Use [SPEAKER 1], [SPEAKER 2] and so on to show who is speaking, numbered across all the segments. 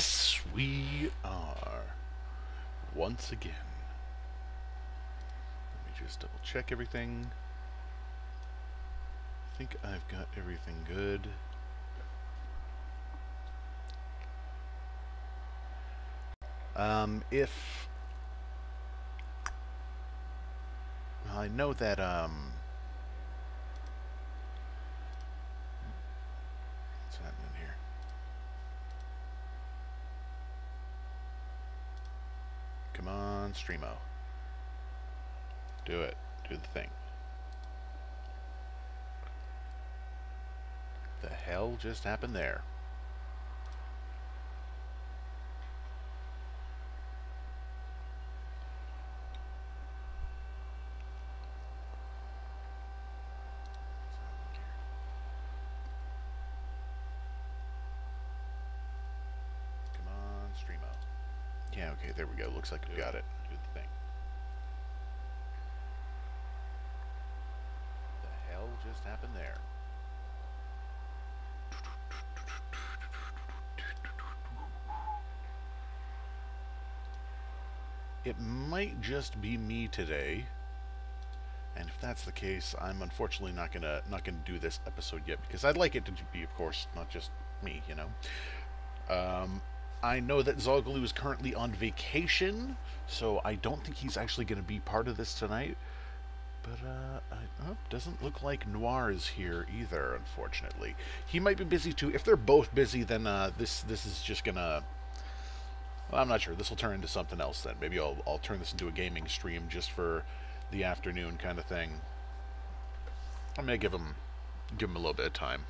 [SPEAKER 1] Yes, we are. Once again. Let me just double check everything. I think I've got everything good. If I know that what's happening here? Come on, Streamo. Do it. Do the thing. The hell just happened there? Come on, Streamo. Yeah, okay, there we go. Looks like we got it. Do the thing. The hell just happened there? It might just be me today, and if that's the case, I'm unfortunately not gonna do this episode yet, because I'd like it to be, of course, not just me, you know. I know that Zoglu is currently on vacation, so I don't think he's actually going to be part of this tonight. But doesn't look like Noir is here either, unfortunately. He might be busy too. If they're both busy, then this is just gonna. Well, I'm not sure. This will turn into something else then. Maybe I'll turn this into a gaming stream just for the afternoon kind of thing. I'm gonna give him a little bit of time.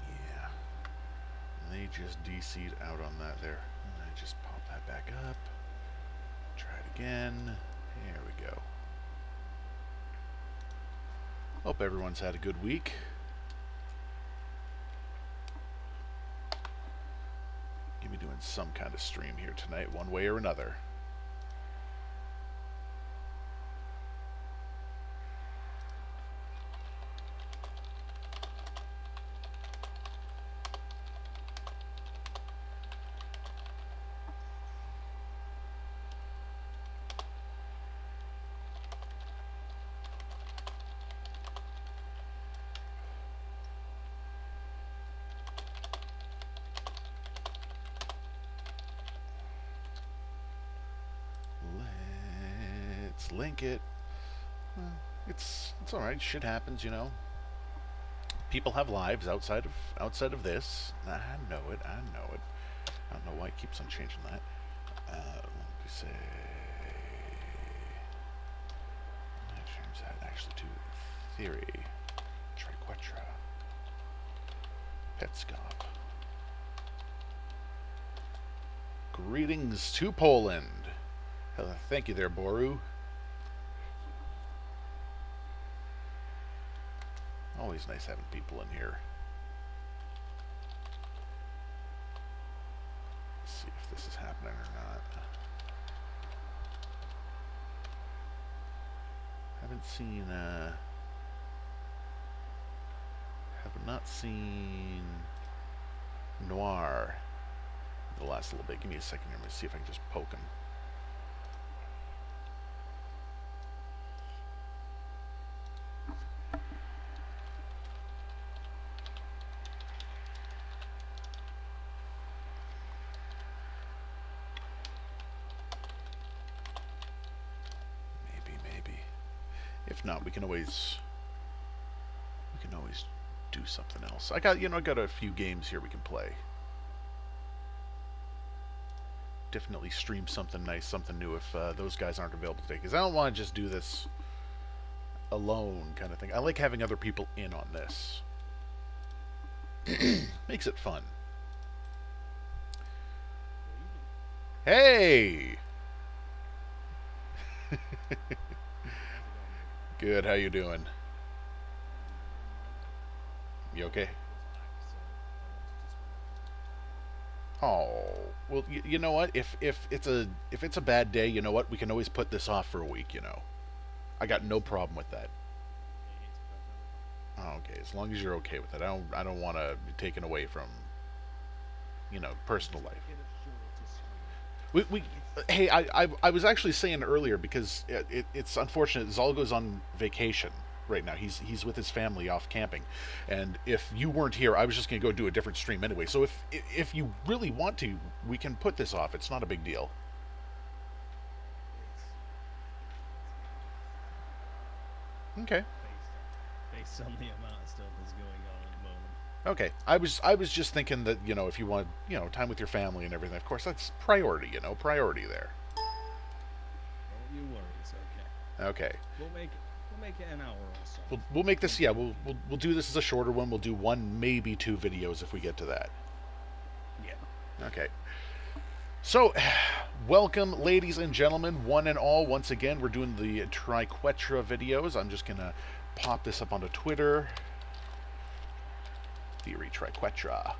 [SPEAKER 1] Yeah, and they just DC'd out on that there. And I just pop that back up. Try it again. There we go. Hope everyone's had a good week. Gonna be doing some kind of stream here tonight, one way or another. Link it. Well, it's all right. Shit happens, you know. People have lives outside of this. I know it. I know it. I don't know why it keeps on changing that. Let me say. I change that actually to theory. Triquetra. Petscop. Greetings to Poland. Hello, thank you there, Boru. Always nice having people in here. Let's see if this is happening or not. Have not seen Noir the last little bit. Give me a second here. Let me see if I can just poke him. If not, we can always do something else. I got a few games here we can play. Definitely stream something nice, something new if those guys aren't available today, because I don't want to just do this alone kind of thing. I like having other people in on this. Makes it fun. Hey! Good, how you doing? You okay? Oh, well, you know what? If it's a bad day, you know what? We can always put this off for a week, you know. I got no problem with that. Oh Okay, as long as you're okay with it. I don't want to be taken away from, you know, personal life. We hey, I was actually saying earlier because it's unfortunate. Zalgo's on vacation right now. He's with his family off camping, and if you weren't here, I was just gonna go do a different stream anyway. So if you really want to, we can put this off. It's not a big deal. Okay.
[SPEAKER 2] Based on the amount of stuff that's going on at the moment.
[SPEAKER 1] Okay. I was just thinking that, you know, if you want, you know, time with your family and everything, of course that's priority, you know, priority there.
[SPEAKER 2] Don't you worry, it's okay.
[SPEAKER 1] Okay.
[SPEAKER 2] We'll make it an hour or so.
[SPEAKER 1] We'll make this, yeah, we'll do this as a shorter one. We'll do one, maybe two videos if we get to that.
[SPEAKER 2] Yeah.
[SPEAKER 1] Okay. So, welcome, ladies and gentlemen, one and all. Once again, we're doing the Triquetra videos. I'm just going to pop this up onto Twitter. Theory Triquetra.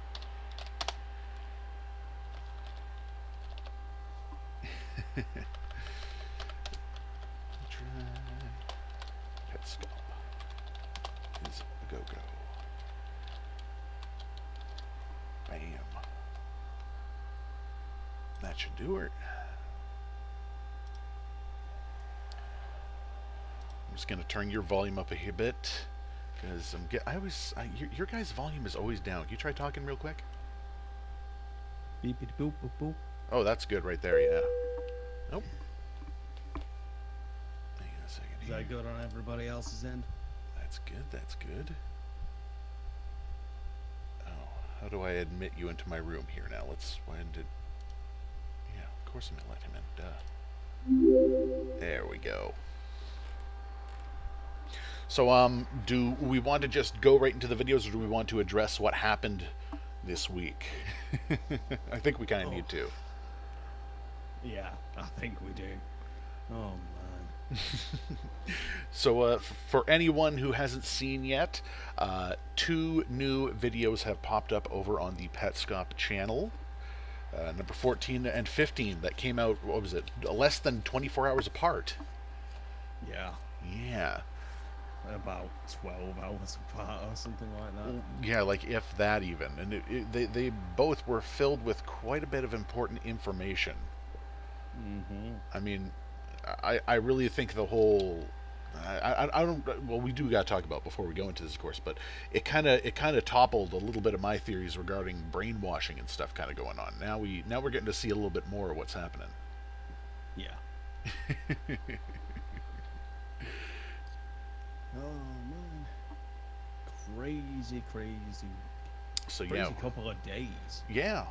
[SPEAKER 1] Petscop is a go-go. Bam. That should do it. I'm just gonna turn your volume up a bit because your guys' volume is always down. Can you try talking real quick?
[SPEAKER 2] Beep beep boop boop boop.
[SPEAKER 1] Oh, that's good right there. Yeah. Nope. Hang on a second.
[SPEAKER 2] Is that good on everybody else's end?
[SPEAKER 1] That's good. That's good. Oh, how do I admit you into my room here now? Let's find it. Yeah, of course I'm gonna let him in. Duh. There we go. So, do we want to just go right into the videos, or do we want to address what happened this week? I think we kind of need to.
[SPEAKER 2] Yeah, I think we do. Oh, man.
[SPEAKER 1] So, for anyone who hasn't seen yet, 2 new videos have popped up over on the Petscop channel. Number 14 and 15 that came out, what was it, less than 24 hours apart.
[SPEAKER 2] Yeah.
[SPEAKER 1] Yeah.
[SPEAKER 2] About 12 hours apart or something like that.
[SPEAKER 1] Yeah, like if that even. And they both were filled with quite a bit of important information.
[SPEAKER 2] Mm-hmm.
[SPEAKER 1] I mean, I really think the whole... I don't... Well, we do got to talk about before we go into this, of course, but it kind of toppled a little bit of my theories regarding brainwashing and stuff kind of going on. Now we're getting to see a little bit more of what's happening.
[SPEAKER 2] Yeah. Oh man, crazy.
[SPEAKER 1] So
[SPEAKER 2] crazy
[SPEAKER 1] yeah,
[SPEAKER 2] couple of days.
[SPEAKER 1] Yeah,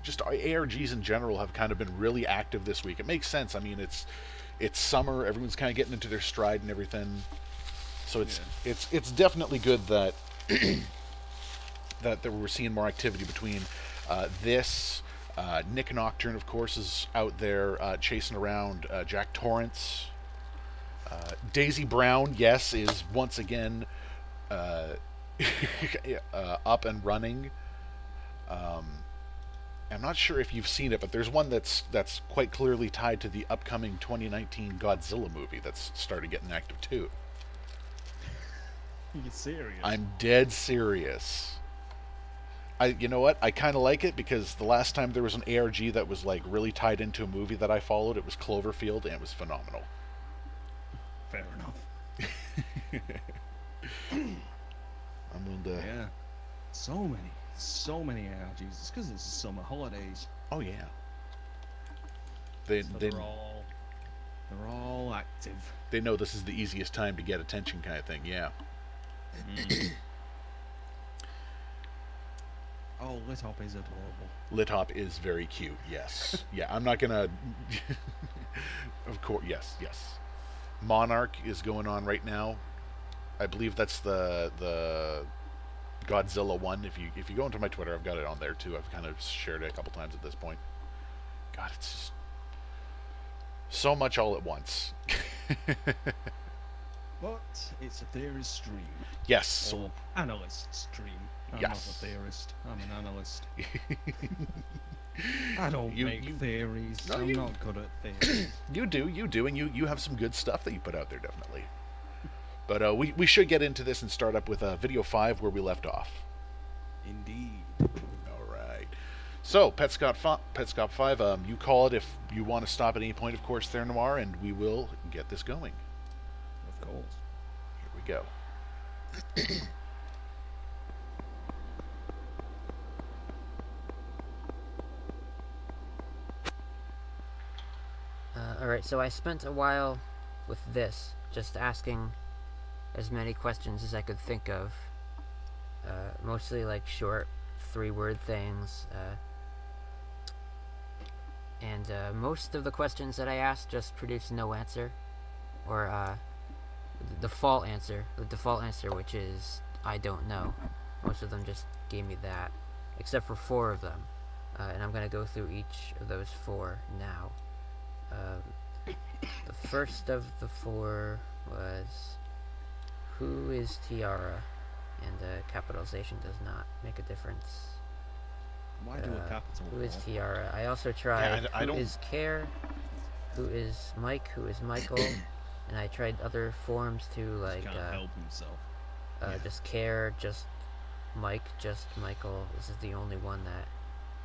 [SPEAKER 1] just ARGs in general have kind of been really active this week. It makes sense. I mean, it's summer, everyone's kind of getting into their stride and everything. So it's definitely good that that we're seeing more activity between this. Nick Nocturne, of course, is out there chasing around Jack Torrance. Daisy Brown, yes, is once again up and running. I'm not sure if you've seen it, but there's one that's quite clearly tied to the upcoming 2019 Godzilla movie that's started getting active too.
[SPEAKER 2] You serious?
[SPEAKER 1] I'm dead serious. You know what? I kind of like it because the last time there was an ARG that was like really tied into a movie that I followed, it was Cloverfield, and it was phenomenal.
[SPEAKER 2] Fair enough. Yeah. So many ARGs. It's because it's the summer holidays.
[SPEAKER 1] Oh yeah.
[SPEAKER 2] They're all active.
[SPEAKER 1] They know this is the easiest time to get attention, kind of thing. Yeah.
[SPEAKER 2] Oh, Litop is adorable.
[SPEAKER 1] Litop is very cute. Yes. Yeah. I'm not gonna. Of course. Yes. Monarch is going on right now. I believe that's the Godzilla one. If you go into my Twitter, I've got it on there too. I've kind of shared it a couple times at this point. God, it's just so much all at once.
[SPEAKER 2] But it's a theorist stream.
[SPEAKER 1] Yes.
[SPEAKER 2] Or analyst stream. I'm not a theorist. I'm an analyst. I don't make theories. No, I'm not good at theories.
[SPEAKER 1] You do, and you have some good stuff that you put out there, definitely. But we should get into this and start up with video 5 where we left off.
[SPEAKER 2] Indeed.
[SPEAKER 1] All right. So, Petscop 5, you call it if you want to stop at any point, of course, there, Noir, and we will get this going.
[SPEAKER 2] Of course.
[SPEAKER 1] Here we go.
[SPEAKER 3] Alright, so I spent a while with this, just asking as many questions as I could think of. Mostly like short, 3-word things. And most of the questions that I asked just produced no answer. Or the default answer, which is, I don't know. Most of them just gave me that, except for 4 of them. And I'm going to go through each of those 4 now. The first of the 4 was, who is Tiara? And capitalization does not make a difference.
[SPEAKER 2] Why do a capital?
[SPEAKER 3] Who is Tiara? I also tried who is Care, who is Mike, who is Michael, and I tried other forms too, like
[SPEAKER 2] can't help himself.
[SPEAKER 3] Just Care, just Mike, just Michael. This is the only one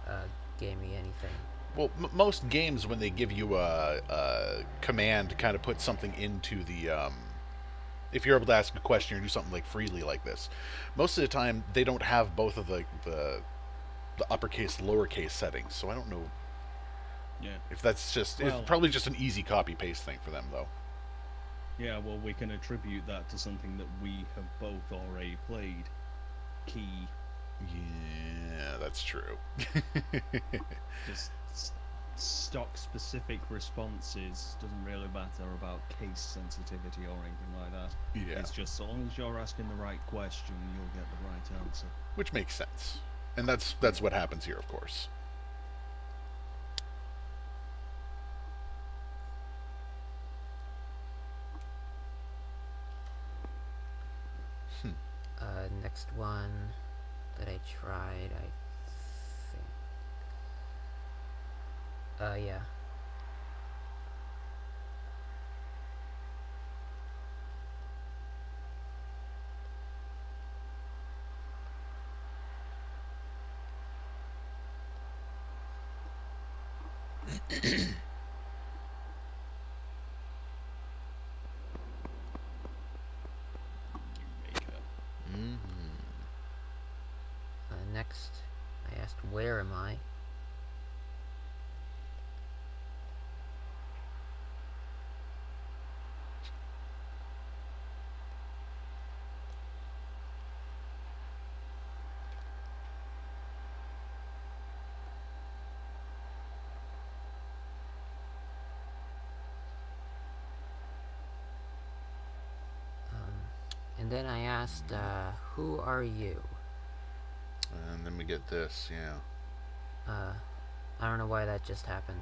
[SPEAKER 3] that gave me anything.
[SPEAKER 1] Well, most games, when they give you a command to kind of put something into the, if you're able to ask a question or do something like freely like this, most of the time they don't have both of the uppercase, lowercase settings. So I don't know.
[SPEAKER 2] Yeah.
[SPEAKER 1] If that's just, it's probably just an easy copy paste thing for them, though.
[SPEAKER 2] Yeah. Well, we can attribute that to something that we have both already played. Key.
[SPEAKER 1] Yeah, that's true.
[SPEAKER 2] Just stock specific responses doesn't really matter about case sensitivity or anything like that.
[SPEAKER 1] Yeah.
[SPEAKER 2] It's just so long as you're asking the right question, you'll get the right answer.
[SPEAKER 1] Which makes sense. And that's what happens here, of course.
[SPEAKER 3] Next one that I tried, I think. Yeah. Next, I asked, where am I? And then I asked, who are you?
[SPEAKER 1] And then we get this, yeah.
[SPEAKER 3] I don't know why that just happened.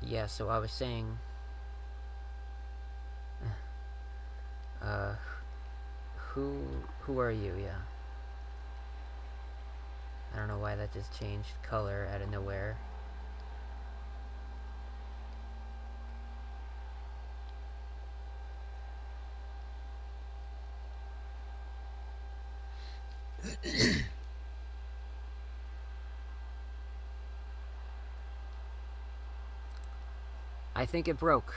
[SPEAKER 3] Yeah, so I was saying, who are you, yeah. I don't know why that just changed color out of nowhere. I think it broke.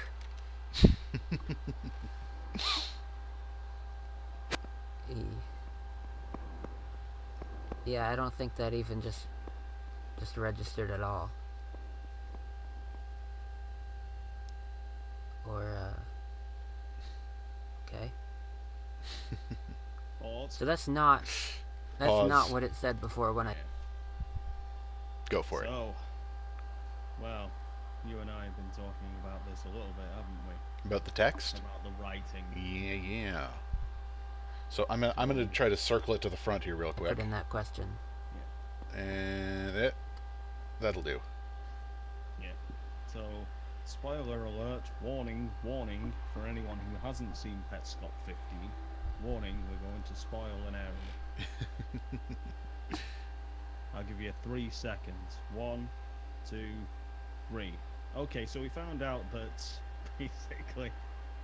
[SPEAKER 3] Yeah, I don't think that even just registered at all. Or, okay. So that's not what it said before when I...
[SPEAKER 1] Go for it.
[SPEAKER 2] So, well, you and I have been talking about this a little bit, haven't we?
[SPEAKER 1] About the text?
[SPEAKER 2] About the writing.
[SPEAKER 1] Yeah. So I'm gonna try to circle it to the front here real quick.
[SPEAKER 3] Put in that question.
[SPEAKER 2] Yeah.
[SPEAKER 1] And that'll do.
[SPEAKER 2] Yeah. So, spoiler alert, warning, warning for anyone who hasn't seen Petscop 15. Warning, we're going to spoil an area. I'll give you 3 seconds. 1, 2, 3. Okay, so we found out that basically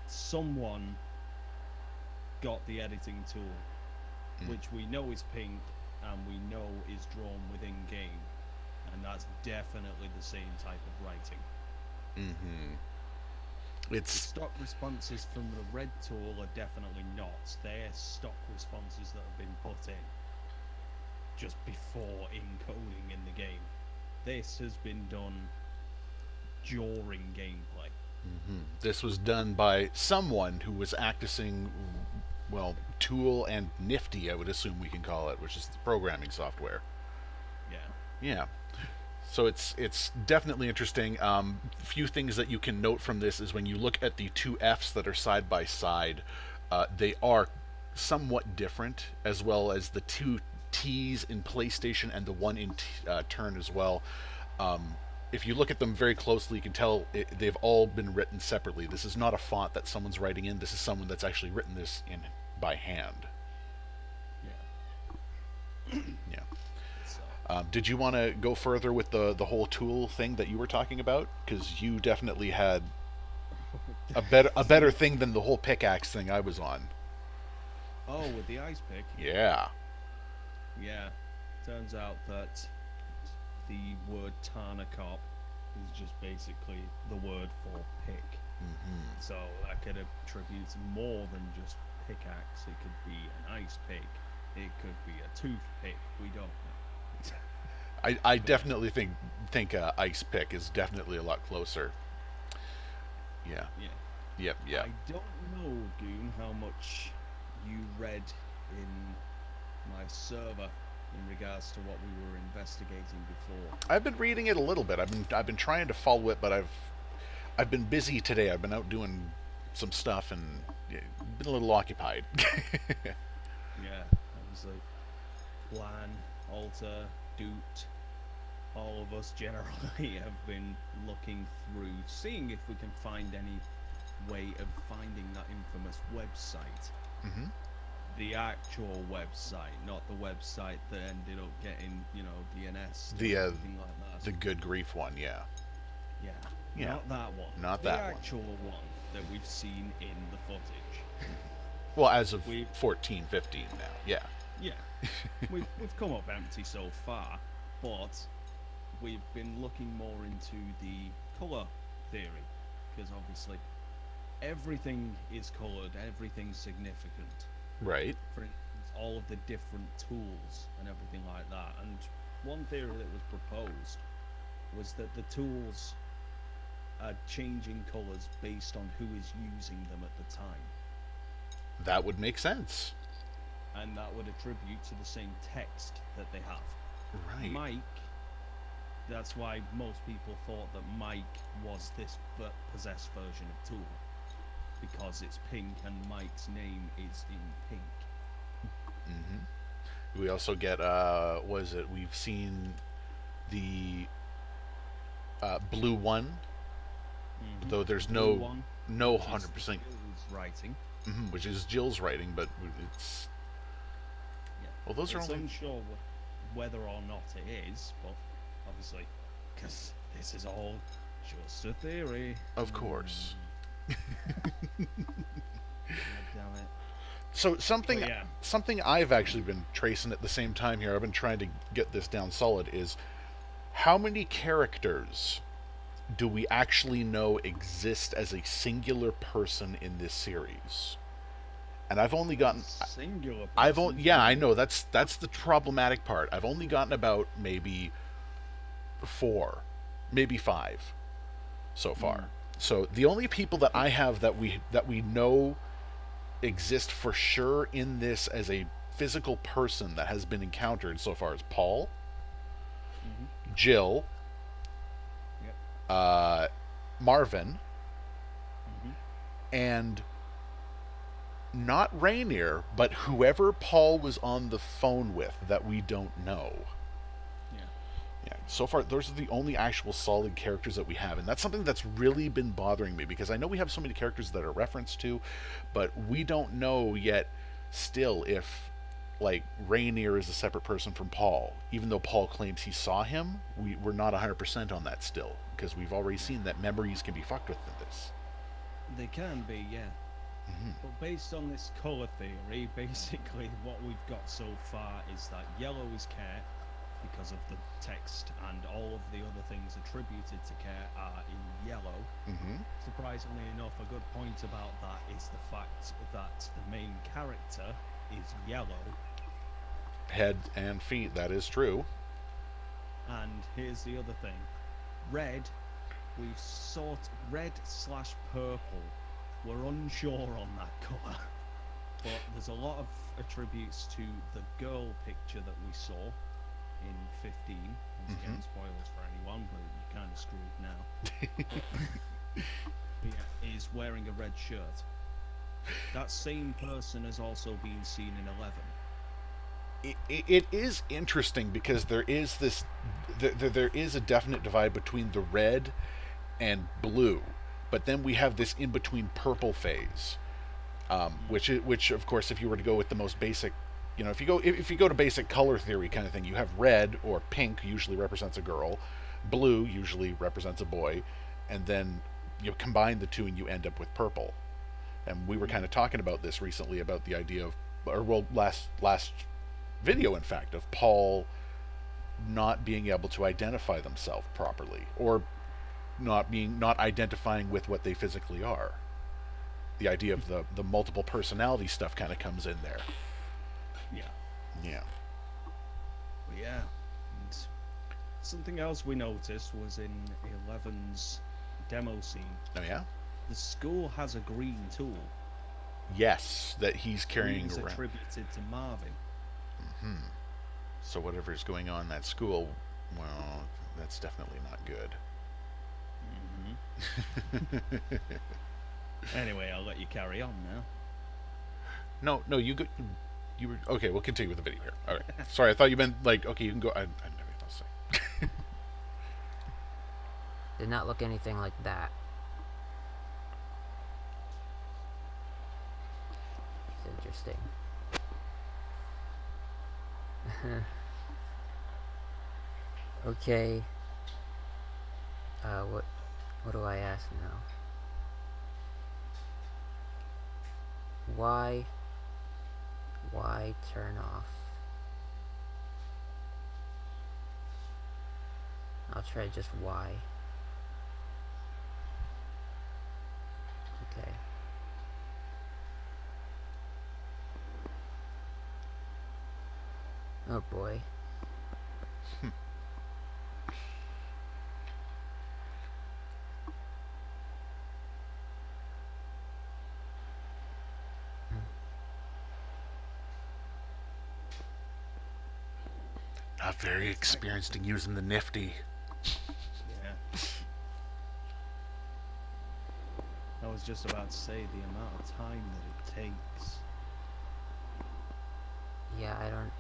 [SPEAKER 2] someone got the editing tool, which we know is pink and we know is drawn within game, and that's definitely the same type of writing. The
[SPEAKER 1] It's
[SPEAKER 2] stock responses from the red tool are definitely not. They're stock responses that have been put in just before encoding in the game. This has been done during gameplay.
[SPEAKER 1] this was done by someone who was accessing, well, Tool and Nifty, I would assume we can call it, which is the programming software.
[SPEAKER 2] Yeah.
[SPEAKER 1] Yeah. So it's definitely interesting. Few things that you can note from this is when you look at the two Fs that are side by side, they are somewhat different, as well as the two T's in PlayStation and the one in Turn as well. If you look at them very closely, you can tell they've all been written separately. This is not a font that someone's writing in. This is someone that's actually written this in by hand.
[SPEAKER 2] Yeah.
[SPEAKER 1] Yeah.
[SPEAKER 2] So,
[SPEAKER 1] Did you want to go further with the whole tool thing that you were talking about? Because you definitely had a better thing than the whole pickaxe thing I was on.
[SPEAKER 2] oh, with the ice pick.
[SPEAKER 1] Yeah.
[SPEAKER 2] Yeah. Turns out that the word Tarnacop is just basically the word for pick. So that could attribute more than just pickaxe. It could be an ice pick. It could be a toothpick. We don't know.
[SPEAKER 1] I definitely think ice pick is definitely a lot closer. Yeah.
[SPEAKER 2] Yeah.
[SPEAKER 1] Yep.
[SPEAKER 2] I don't know, Goon, how much you read in my server in regards to what we were investigating before.
[SPEAKER 1] I've been reading it a little bit. I've been trying to follow it, but I've been busy today. I've been out doing some stuff and been a little occupied.
[SPEAKER 2] Yeah, obviously, Plan, Alter, Doot, all of us generally have been looking through, seeing if we can find any way of finding that infamous website. The actual website, not the website that ended up getting, DNS,
[SPEAKER 1] The,
[SPEAKER 2] anything like that.
[SPEAKER 1] The good grief one, yeah.
[SPEAKER 2] Yeah, not that one.
[SPEAKER 1] Not
[SPEAKER 2] the
[SPEAKER 1] that one.
[SPEAKER 2] actual one that we've seen in the footage.
[SPEAKER 1] Well, as of
[SPEAKER 2] We've-
[SPEAKER 1] 14, 15 now, yeah.
[SPEAKER 2] Yeah, we've come up empty so far, but we've been looking more into the colour theory, because obviously everything is coloured, everything's significant.
[SPEAKER 1] Right.
[SPEAKER 2] For instance, all of the different tools and everything like that. And one theory that was proposed was that the tools are changing colours based on who is using them at the time.
[SPEAKER 1] That would make sense.
[SPEAKER 2] And that would attribute to the same text that they have.
[SPEAKER 1] Right.
[SPEAKER 2] Mike, that's why most people thought that Mike was this possessed version of Tool. Because it's pink and Mike's name is in pink.
[SPEAKER 1] We also get, we've seen the blue one, though there's
[SPEAKER 2] Blue one,
[SPEAKER 1] no
[SPEAKER 2] which is
[SPEAKER 1] 100%,
[SPEAKER 2] Jill's writing.
[SPEAKER 1] which is Jill's writing, but it's,
[SPEAKER 2] Yeah.
[SPEAKER 1] well, those
[SPEAKER 2] It's
[SPEAKER 1] are only,
[SPEAKER 2] unsure whether or not it is, but obviously, because this is all just a theory.
[SPEAKER 1] of course.
[SPEAKER 2] God damn it.
[SPEAKER 1] So something
[SPEAKER 2] But yeah.
[SPEAKER 1] something I've actually been tracing at the same time here, I've been trying to get this down solid, is how many characters do we actually know exist as a singular person in this series? And I've only gotten
[SPEAKER 2] Singular.
[SPEAKER 1] I know that's the problematic part. I've only gotten about maybe 4, maybe 5 so far. So the only people that I have that we know exist for sure in this as a physical person that has been encountered so far is Paul, Jill,
[SPEAKER 2] Yep.
[SPEAKER 1] Marvin, and not Rainier, but whoever Paul was on the phone with that we don't know. Yeah, so far, those are the only actual solid characters that we have, and that's something that's really been bothering me, because I know we have so many characters that are referenced to, but we don't know yet still if like Rainier is a separate person from Paul, even though Paul claims he saw him. We're not 100% on that still, because we've already seen that memories can be fucked with in this.
[SPEAKER 2] They can be, yeah. But based on this colour theory, basically what we've got so far is that yellow is care because of the text, and all of the other things attributed to care are in yellow. Surprisingly enough, a good point about that is the fact that the main character is yellow.
[SPEAKER 1] Head and feet, that is true.
[SPEAKER 2] And here's the other thing. Red, we've red/purple. We're unsure on that colour. But there's a lot of attributes to the girl picture that we saw in 15. Once again, spoilers for anyone, but you're kind of screwed now. Yeah, is wearing a red shirt. That same person has also been seen in 11.
[SPEAKER 1] It is interesting because there is this, there is a definite divide between the red and blue, but then we have this in between purple phase, which of course, if you were to go with the most basic, you know, if you go to basic color theory kind of thing, you have red or pink usually represents a girl, blue usually represents a boy, and then you combine the two and you end up with purple. And we were kind of talking about this recently, about the idea of, or well, last video in fact, of Paul not being able to identify themselves properly, or not identifying with what they physically are. The idea of the multiple personality stuff kind of comes in there. Yeah.
[SPEAKER 2] But yeah, and something else we noticed was in 11's demo scene.
[SPEAKER 1] Oh yeah?
[SPEAKER 2] The school has a green tool.
[SPEAKER 1] Yes, that he's carrying
[SPEAKER 2] Green's
[SPEAKER 1] around.
[SPEAKER 2] attributed to Marvin.
[SPEAKER 1] So whatever's going on in that school, well, that's definitely not good.
[SPEAKER 2] Anyway, I'll let you carry on now.
[SPEAKER 1] No, you go. You were okay. We'll continue with the video here. All right. Sorry, I thought you meant like, okay, you can go. I have nothing else to say.
[SPEAKER 3] Did not look anything like that. It's interesting. Okay. What do I ask now? Why turn off? I'll try just why. Okay. Oh boy.
[SPEAKER 1] Not very experienced in using the nifty.
[SPEAKER 2] Yeah. I was just about to say the amount of time that it takes.
[SPEAKER 3] Yeah, I don't...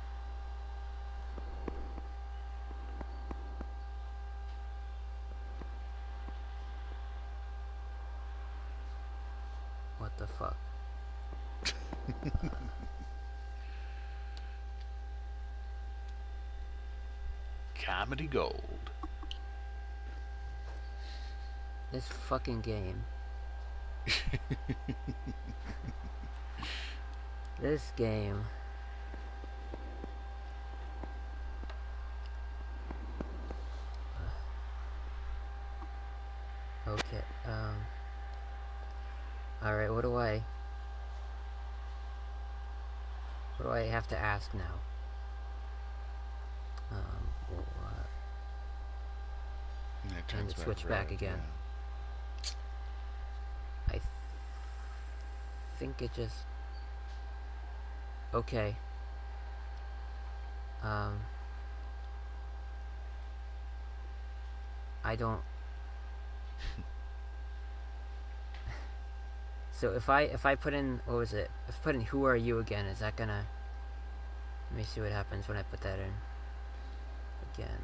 [SPEAKER 3] What the fuck?
[SPEAKER 1] Comedy gold.
[SPEAKER 3] This fucking game. This game. Okay, alright, what do I have to ask now? Well, and to switch back again. Yeah. I think it just... Okay. I don't... So if I put in, what was it? If I put in who are you again, is that gonna... Let me see what happens when I put that in. Again.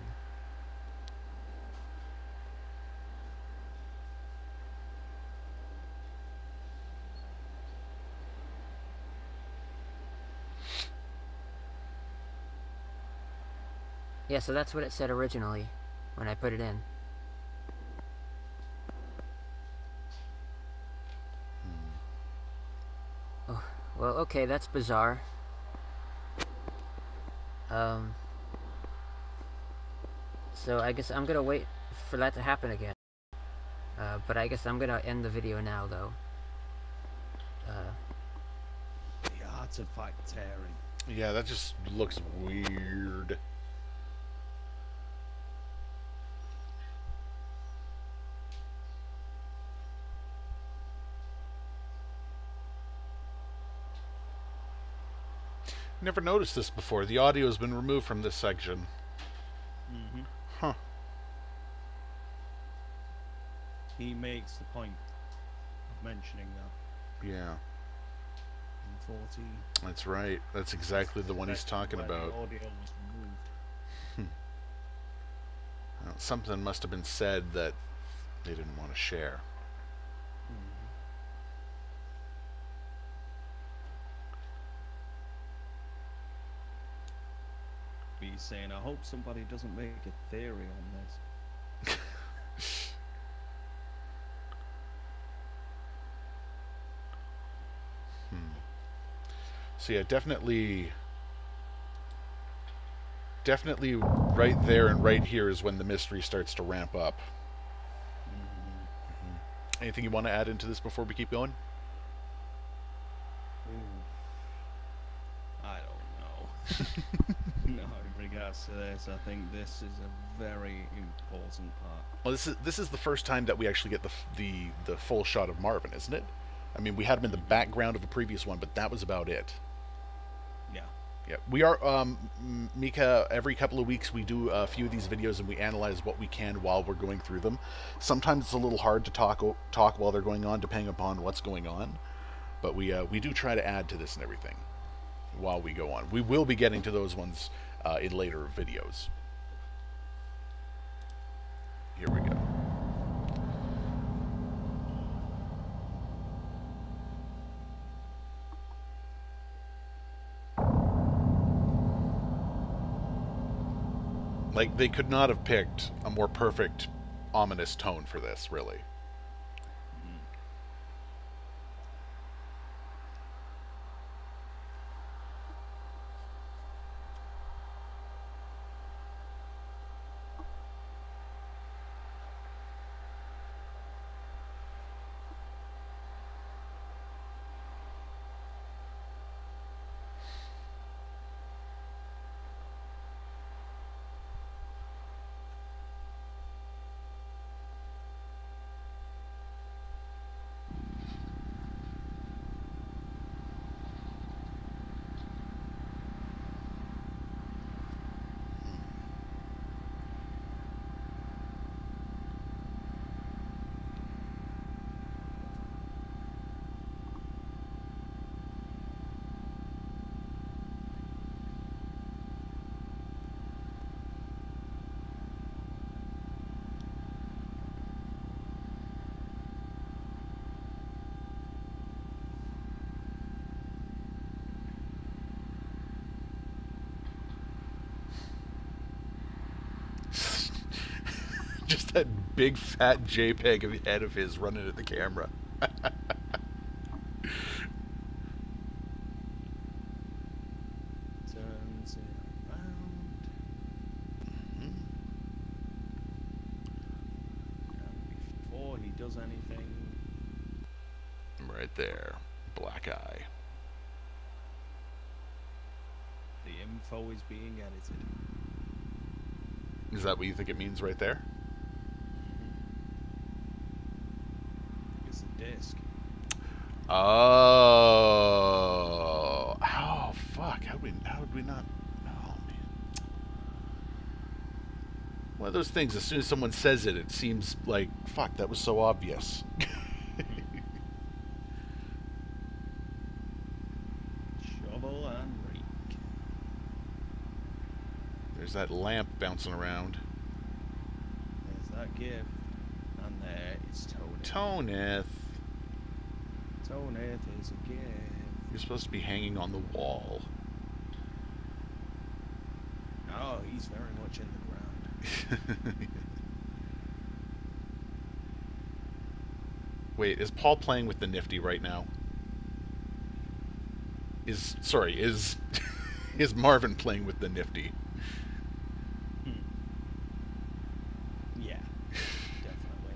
[SPEAKER 3] Yeah, so that's what it said originally when I put it in. Oh, well, okay, that's bizarre. So I guess I'm gonna wait for that to happen again. But I guess I'm gonna end the video now, though.
[SPEAKER 2] The artifact tearing.
[SPEAKER 1] Yeah, that just looks weird. Never noticed this before. The audio has been removed from this section.
[SPEAKER 2] Mm-hmm.
[SPEAKER 1] Huh.
[SPEAKER 2] He makes the point of mentioning that.
[SPEAKER 1] Yeah.
[SPEAKER 2] In 14.
[SPEAKER 1] That's right. That's exactly the one he's talking about.
[SPEAKER 2] The audio was removed.
[SPEAKER 1] Well, something must have been said that they didn't want to share.
[SPEAKER 2] Be saying, I hope somebody doesn't make a theory on this.
[SPEAKER 1] So yeah, definitely right there and right here is when the mystery starts to ramp up. Anything you want to add into this before we keep going?
[SPEAKER 2] I don't know. No, in regards to this, I think this is a very important part.
[SPEAKER 1] Well, this is the first time that we actually get the full shot of Marvin, isn't it? I mean, we had him in the background of a previous one, but that was about it.
[SPEAKER 2] Yeah.
[SPEAKER 1] Yeah, we are, Mika, every couple of weeks we do a few of these videos and we analyze what we can while we're going through them. Sometimes it's a little hard to talk while they're going on, depending upon what's going on. But we do try to add to this and everything while we go on. We will be getting to those ones in later videos. Here we go. Like, they could not have picked a more perfect, ominous tone for this, really. Just that big fat JPEG of the head of his running at the camera.
[SPEAKER 2] Turns it around. And before he does anything...
[SPEAKER 1] Right there. Black eye.
[SPEAKER 2] The info is being edited.
[SPEAKER 1] Is that what you think it means right there?
[SPEAKER 2] It's a disc.
[SPEAKER 1] Oh. Oh, fuck. How would we not... Oh, man. One of those things, as soon as someone says it, it seems like, fuck, that was so obvious.
[SPEAKER 2] Shovel and rake.
[SPEAKER 1] There's that lamp bouncing around.
[SPEAKER 2] There's that gift. And there is Tony.
[SPEAKER 1] Toneth.
[SPEAKER 2] Toneth is a gift.
[SPEAKER 1] You're supposed to be hanging on the wall.
[SPEAKER 2] Oh, Oh, he's very much in the ground.
[SPEAKER 1] Wait, is Paul playing with the Nifty right now? Is is Marvin playing with the Nifty?
[SPEAKER 2] Yeah, definitely.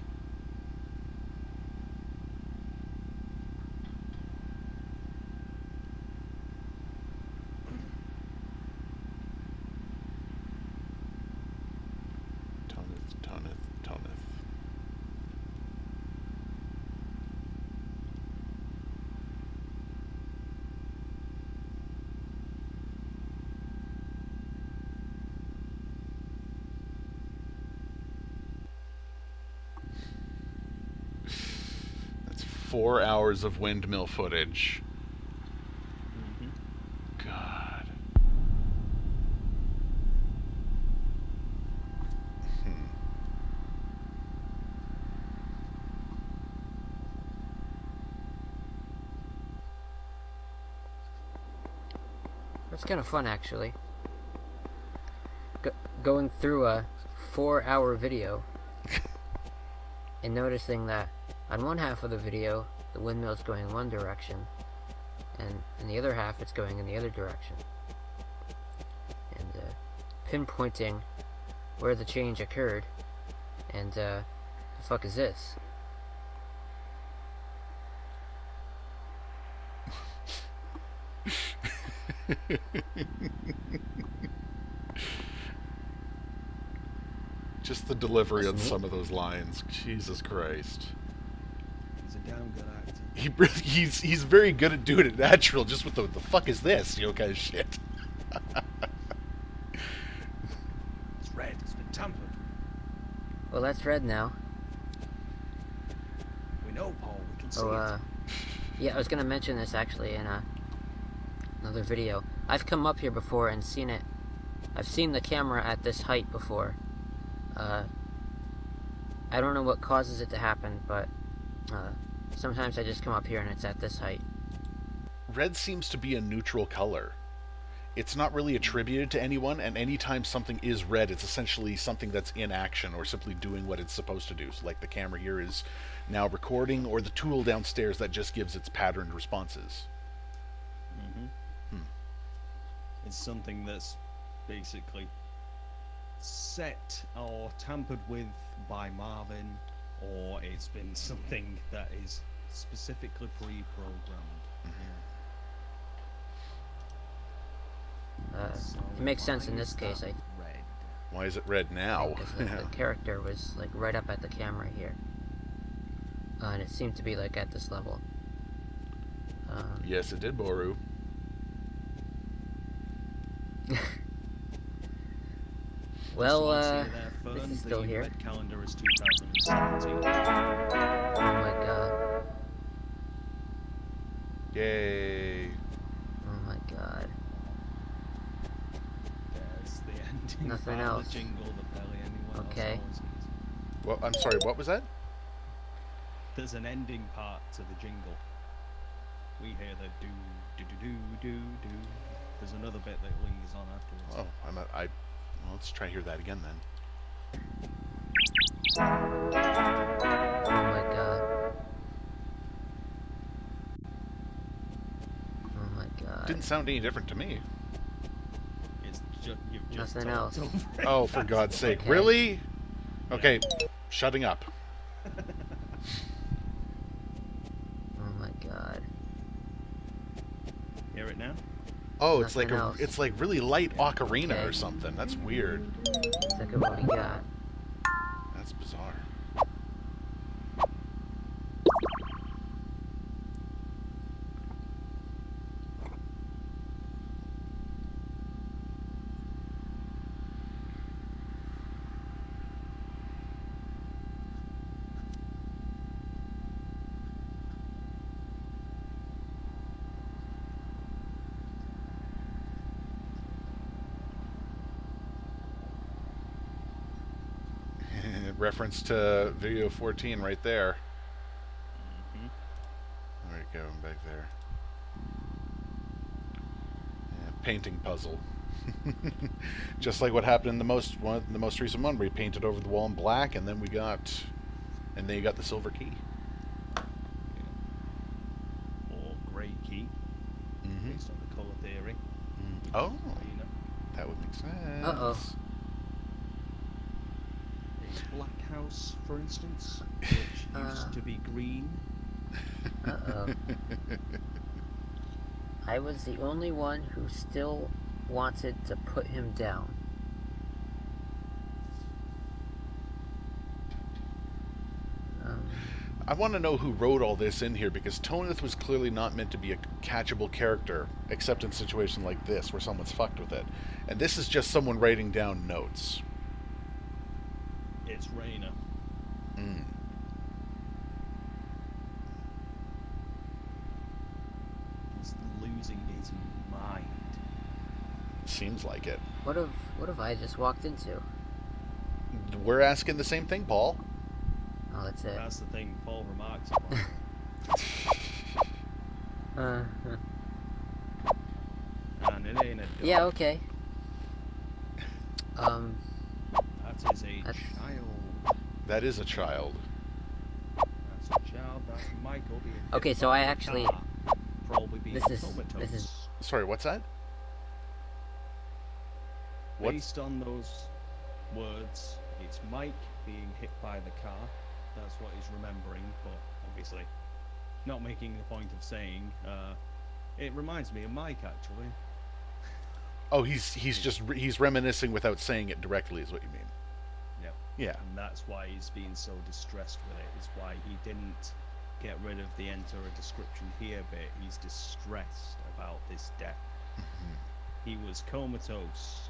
[SPEAKER 1] Toneth. That's 4 hours of windmill footage. God.
[SPEAKER 3] That's kind of fun, actually. Going through a 4-hour video and noticing that on one half of the video, the windmill's going one direction, and in the other half, it's going in the other direction. And pinpointing where the change occurred, and the fuck is this?
[SPEAKER 1] Just the delivery on some of those lines. Jesus Christ.
[SPEAKER 2] He's a damn good actor.
[SPEAKER 1] He's very good at doing it natural, just with the fuck is this, you know, kind of shit.
[SPEAKER 2] It's red. It's been tampered.
[SPEAKER 3] Well, that's red now.
[SPEAKER 2] We know, Paul. We can see
[SPEAKER 3] Oh, yeah, I was gonna mention this actually in another video. I've come up here before and seen it. I've seen the camera at this height before. I don't know what causes it to happen, but sometimes I just come up here and it's at this height.
[SPEAKER 1] Red seems to be a neutral color. It's not really attributed to anyone, and anytime something is red, it's essentially something that's in action or simply doing what it's supposed to do. So like the camera here is now recording, or the tool downstairs that just gives its patterned responses.
[SPEAKER 2] It's something that's basically set or tampered with by Marvin, or it's been something that is specifically pre-programmed.
[SPEAKER 3] It makes sense in this case.
[SPEAKER 2] Red.
[SPEAKER 1] Why is it red now?
[SPEAKER 3] Because the character was like right up at the camera here, and it seemed to be like at this level.
[SPEAKER 1] Yes, it did, Boru.
[SPEAKER 3] Well,
[SPEAKER 2] This
[SPEAKER 3] this is still
[SPEAKER 2] the
[SPEAKER 3] here.
[SPEAKER 2] red calendar is 2017.
[SPEAKER 3] Oh my god.
[SPEAKER 1] Yay.
[SPEAKER 3] Oh my god.
[SPEAKER 2] There's the ending.
[SPEAKER 3] Nothing
[SPEAKER 2] part of
[SPEAKER 3] else.
[SPEAKER 2] The jingle that barely anyone
[SPEAKER 3] Okay.
[SPEAKER 2] else knows.
[SPEAKER 1] Well, I'm sorry, what was that?
[SPEAKER 2] There's an ending part to the jingle. We hear the do do do do do do. There's another bit that lingers on afterwards.
[SPEAKER 1] Oh, well, let's try to hear that again then.
[SPEAKER 3] Oh my god. Oh my god.
[SPEAKER 1] Didn't sound any different to me.
[SPEAKER 2] It's you've just
[SPEAKER 3] Nothing
[SPEAKER 2] talked
[SPEAKER 3] else.
[SPEAKER 2] over it.
[SPEAKER 1] Oh, for God's sake.
[SPEAKER 3] Okay.
[SPEAKER 1] Really? Okay, shutting up.
[SPEAKER 3] Oh my god.
[SPEAKER 2] Hear it now?
[SPEAKER 1] Oh, it's
[SPEAKER 3] Nothing
[SPEAKER 1] like
[SPEAKER 3] else.
[SPEAKER 1] it's like really light ocarina
[SPEAKER 3] Okay.
[SPEAKER 1] or something. That's weird.
[SPEAKER 3] Let's look at what we got.
[SPEAKER 1] That's bizarre. Reference to video 14 right there. There you go, back there. Yeah, painting puzzle. Just like what happened in the most recent one, where he painted over the wall in black, and then you got the silver key.
[SPEAKER 2] Or grey key, based on the colour theory.
[SPEAKER 1] Oh, that would make sense.
[SPEAKER 3] Uh-oh.
[SPEAKER 2] A black house, for instance, which used to be green.
[SPEAKER 3] Uh-oh. I was the only one who still wanted to put him down.
[SPEAKER 1] I want to know who wrote all this in here, because Tonith was clearly not meant to be a catchable character, except in a situation like this, where someone's fucked with it. And this is just someone writing down notes.
[SPEAKER 2] It's Raina. He's losing his mind.
[SPEAKER 1] Seems like it.
[SPEAKER 3] What have I just walked into?
[SPEAKER 1] We're asking the same thing, Paul.
[SPEAKER 3] Oh, that's it.
[SPEAKER 2] That's the thing Paul remarks upon. And it ain't a dog.
[SPEAKER 3] Yeah, okay.
[SPEAKER 2] That is a child.
[SPEAKER 1] That is a child.
[SPEAKER 2] That's a child. That's Michael being hit
[SPEAKER 3] Okay, so
[SPEAKER 2] by
[SPEAKER 3] I
[SPEAKER 2] a
[SPEAKER 3] actually-
[SPEAKER 2] car, probably being
[SPEAKER 3] this is
[SPEAKER 1] Sorry, what's that? What?
[SPEAKER 2] Based on those words, it's Mike being hit by the car. That's what he's remembering, but obviously not making the point of saying. It reminds me of Mike, actually.
[SPEAKER 1] Oh, he's reminiscing without saying it directly, is what you mean?
[SPEAKER 2] Yep.
[SPEAKER 1] Yeah.
[SPEAKER 2] And that's why he's being so distressed with it. Is why he didn't get rid of the enter a description here bit. He's distressed about this death. He was comatose.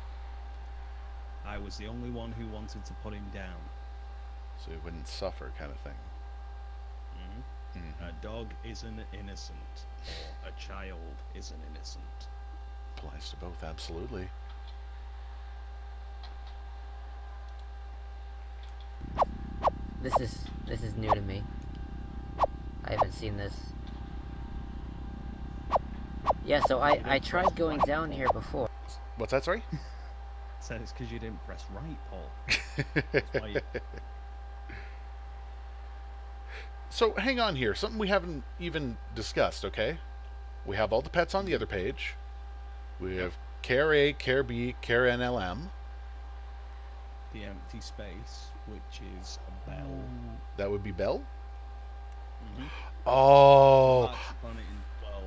[SPEAKER 2] I was the only one who wanted to put him down.
[SPEAKER 1] So he wouldn't suffer, kind of thing.
[SPEAKER 2] A dog isn't innocent, or a child isn't innocent.
[SPEAKER 1] Applies to both, absolutely.
[SPEAKER 3] this is new to me. I haven't seen this. Yeah, so I tried going down here before.
[SPEAKER 1] What's that, sorry?
[SPEAKER 2] So it's because you didn't press right, Paul. That's why you...
[SPEAKER 1] So hang on here, something we haven't even discussed, okay? We have all the pets on the other page. We have Care A, Care B, Care NLM.
[SPEAKER 2] The empty space, which is a bell.
[SPEAKER 1] That would be Bell?
[SPEAKER 2] Mm-hmm.
[SPEAKER 1] Oh,
[SPEAKER 2] Marks upon it in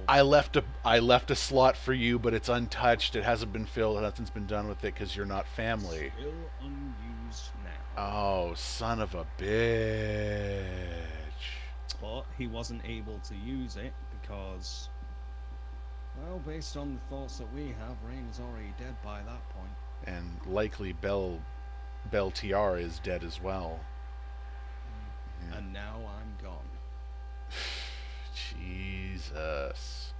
[SPEAKER 2] 12.
[SPEAKER 1] I left a slot for you, but it's untouched. It hasn't been filled. Nothing's been done with it because you're not family.
[SPEAKER 2] Still unused now.
[SPEAKER 1] Oh, son of a bitch.
[SPEAKER 2] But he wasn't able to use it because, well, based on the thoughts that we have, Rain is already dead by that point.
[SPEAKER 1] And likely Bell TR is dead as well. Yeah.
[SPEAKER 2] And now I'm gone.
[SPEAKER 1] Jesus.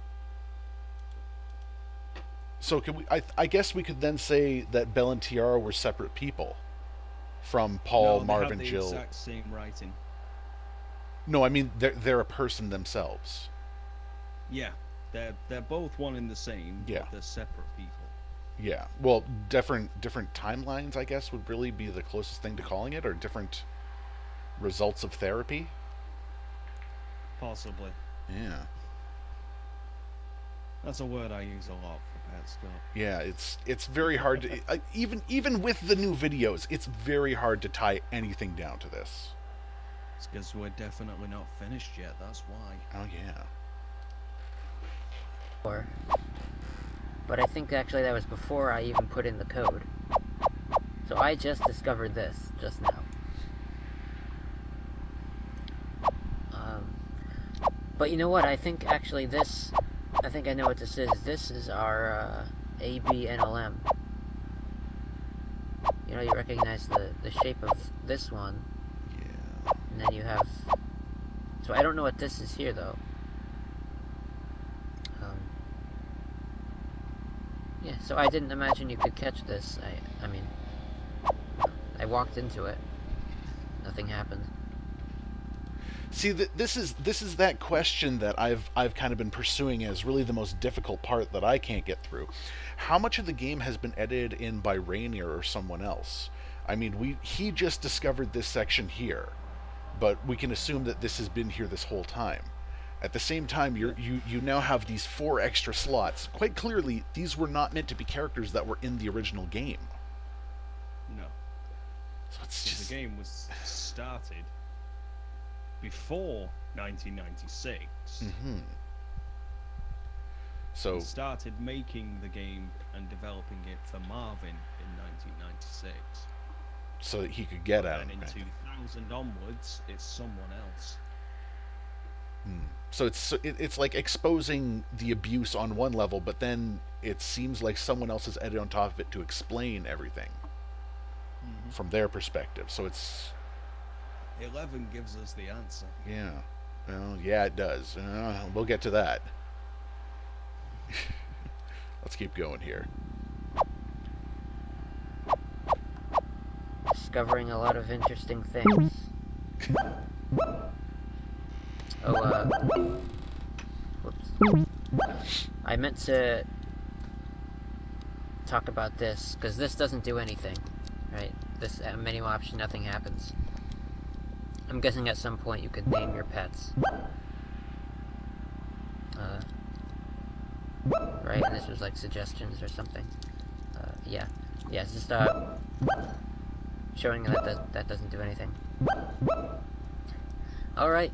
[SPEAKER 1] So can we? I guess we could then say that Bell and TR were separate people from Paul,
[SPEAKER 2] No,
[SPEAKER 1] Marvin,
[SPEAKER 2] they have the
[SPEAKER 1] Jill.
[SPEAKER 2] exact same writing.
[SPEAKER 1] No, I mean they're a person themselves.
[SPEAKER 2] Yeah, they're both one and the same.
[SPEAKER 1] Yeah.
[SPEAKER 2] But they're separate people.
[SPEAKER 1] Yeah. Well, different timelines, I guess, would really be the closest thing to calling it, or different results of therapy.
[SPEAKER 2] Possibly.
[SPEAKER 1] Yeah.
[SPEAKER 2] That's a word I use a lot for Petscop.
[SPEAKER 1] Yeah, it's very hard to even with the new videos, it's very hard to tie anything down to this.
[SPEAKER 2] It's because we're definitely not finished yet. That's why.
[SPEAKER 1] Oh yeah.
[SPEAKER 3] But I think actually that was before I even put in the code. So I just discovered this just now. But you know what? I think actually this, I think I know what this is. This is our ABNLM. You know, you recognize the shape of this one.
[SPEAKER 1] Yeah.
[SPEAKER 3] And then you have... So I don't know what this is here, though. Yeah, so I didn't imagine you could catch this. I mean, I walked into it. Nothing happened.
[SPEAKER 1] See, this is that question that I've kind of been pursuing as really the most difficult part that I can't get through. How much of the game has been edited in by Rainier or someone else? I mean, he just discovered this section here, but we can assume that this has been here this whole time. At the same time, you now have these 4 extra slots. Quite clearly, these were not meant to be characters that were in the original game.
[SPEAKER 2] No.
[SPEAKER 1] So it's just...
[SPEAKER 2] The game was started before 1996.
[SPEAKER 1] Mm-hmm. So
[SPEAKER 2] he started making the game and developing it for Marvin in 1996.
[SPEAKER 1] So that he could get out.
[SPEAKER 2] And in 2000 onwards, it's someone else.
[SPEAKER 1] So it's like exposing the abuse on one level, but then it seems like someone else has edited on top of it to explain everything from their perspective. So it's
[SPEAKER 2] 11 gives us the answer.
[SPEAKER 1] Yeah, well, yeah, it does. We'll get to that. Let's keep going here.
[SPEAKER 3] Discovering a lot of interesting things. Whoops. I meant to talk about this, because this doesn't do anything, right? This menu option, nothing happens. I'm guessing at some point you could name your pets. Right? And this was like suggestions or something. Yeah, it's just showing that doesn't do anything. Alright.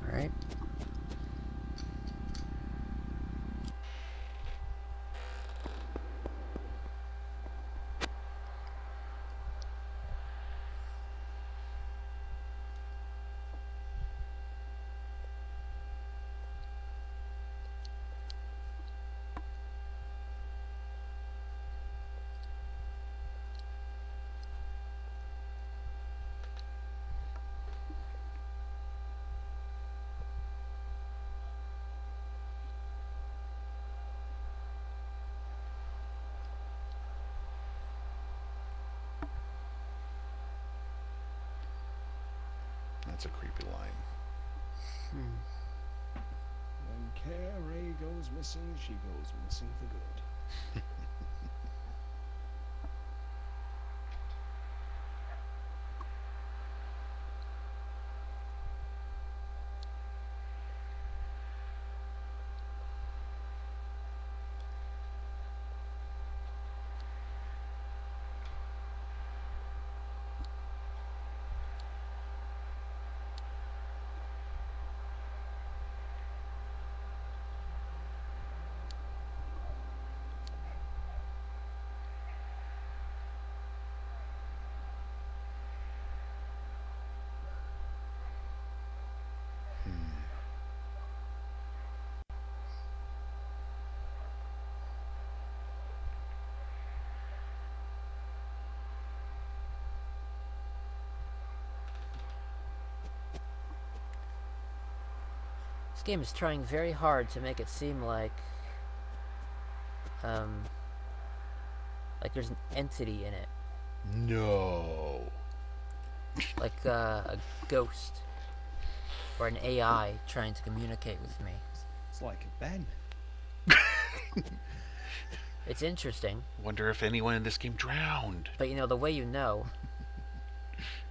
[SPEAKER 3] Alright.
[SPEAKER 1] That's a creepy line.
[SPEAKER 2] When Carrie goes missing, she goes missing for good.
[SPEAKER 3] This game is trying very hard to make it seem like there's an entity in it.
[SPEAKER 1] No.
[SPEAKER 3] Like a ghost or an AI trying to communicate with me.
[SPEAKER 2] It's like Ben.
[SPEAKER 3] It's interesting.
[SPEAKER 1] Wonder if anyone in this game drowned.
[SPEAKER 3] But you know, the way you know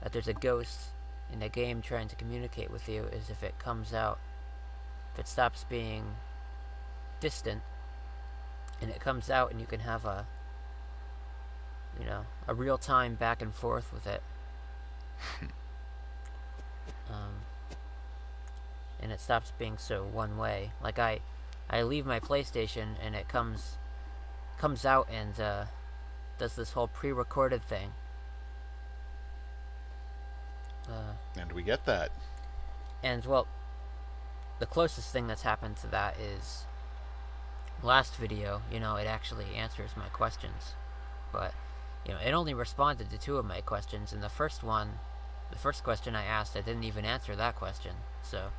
[SPEAKER 3] that there's a ghost in a game trying to communicate with you is if it comes out, if it stops being distant, and it comes out and you can have a real-time back and forth with it. And it stops being so one way. Like I leave my PlayStation and it comes out and does this whole pre-recorded thing.
[SPEAKER 1] And we get that.
[SPEAKER 3] And well, the closest thing that's happened to that is last video. It actually answers my questions, but it only responded to 2 of my questions, and the first one the first question I asked, I didn't even answer that question. So,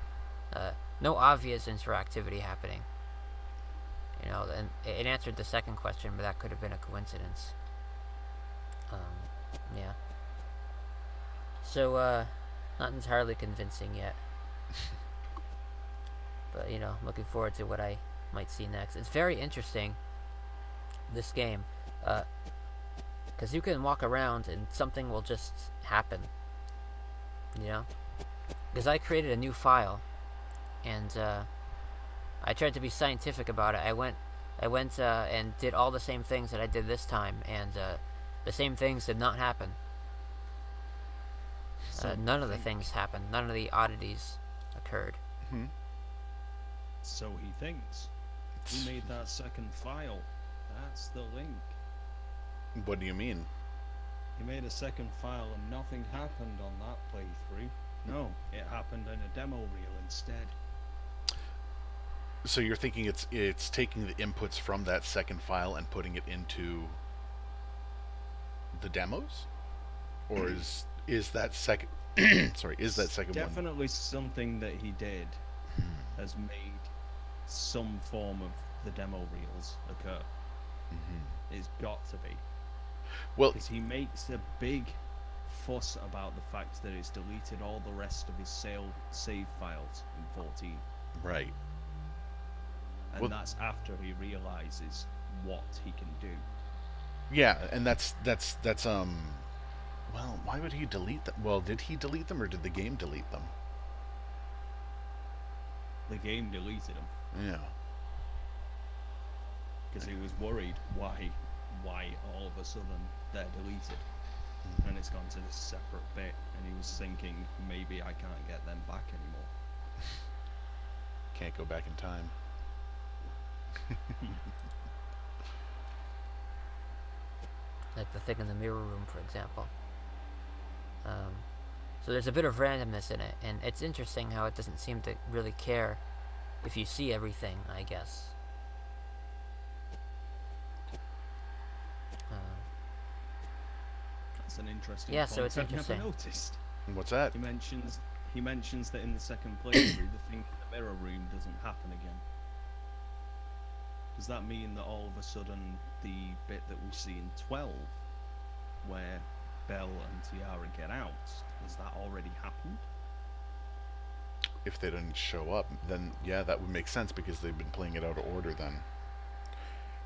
[SPEAKER 3] no obvious interactivity happening. You know, and it answered the second question, but that could have been a coincidence. Yeah. So, not entirely convincing yet. But, you know, looking forward to what I might see next. It's very interesting, this game, because you can walk around and something will just happen, you know? Because I created a new file, and I tried to be scientific about it. I went and did all the same things that I did this time, and the same things did not happen. None of the things happened. None of the oddities occurred.
[SPEAKER 1] Hmm.
[SPEAKER 2] So he thinks. He made that second file. That's the link.
[SPEAKER 1] What do you mean?
[SPEAKER 2] He made a second file and nothing happened on that playthrough. No, it happened in a demo reel instead.
[SPEAKER 1] So you're thinking it's taking the inputs from that second file and putting it into the demos? Or is that second is that second one
[SPEAKER 2] definitely something that he did has made some form of the demo reels occur. It's got to be.
[SPEAKER 1] Well,
[SPEAKER 2] Because he makes a big fuss about the fact that it's deleted all the rest of his save files in 14.
[SPEAKER 1] right.
[SPEAKER 2] And
[SPEAKER 1] Well,
[SPEAKER 2] that's after he realizes what he can do.
[SPEAKER 1] yeah, and that's well, why would he delete them? Well, did he delete them or did the game delete them?
[SPEAKER 2] The game deleted them
[SPEAKER 1] Yeah.
[SPEAKER 2] because he was worried why all of a sudden they're deleted. And it's gone to this separate bit, and he was thinking maybe I can't get them back anymore.
[SPEAKER 1] Can't go back in time.
[SPEAKER 3] Like the thing in the mirror room, for example. So there's a bit of randomness in it, and it's interesting how it doesn't seem to really care if you see everything, I guess.
[SPEAKER 2] That's an interesting
[SPEAKER 3] Yeah,
[SPEAKER 2] point
[SPEAKER 3] so it's
[SPEAKER 2] I've
[SPEAKER 3] interesting.
[SPEAKER 2] never noticed.
[SPEAKER 1] What's that?
[SPEAKER 2] He mentions that in the second playthrough the thing in the mirror room doesn't happen again. Does that mean that all of a sudden the bit that we see in 12, where Belle and Tiara get out, has that already happened?
[SPEAKER 1] If they didn't show up, then yeah, that would make sense because they've been playing it out of order then.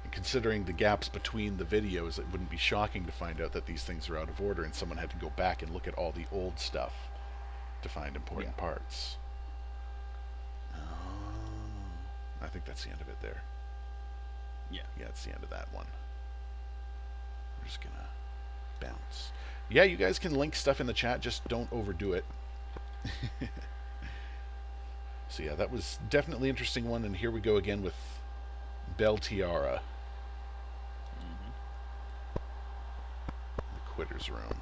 [SPEAKER 1] And considering the gaps between the videos, it wouldn't be shocking to find out that these things are out of order and someone had to go back and look at all the old stuff to find important parts. Oh, I think that's the end of it there.
[SPEAKER 2] Yeah.
[SPEAKER 1] Yeah, it's the end of that one. We're just gonna bounce. Yeah, you guys can link stuff in the chat, just don't overdo it. So yeah, that was definitely an interesting one, and here we go again with Belle Tiara. The quitter's room.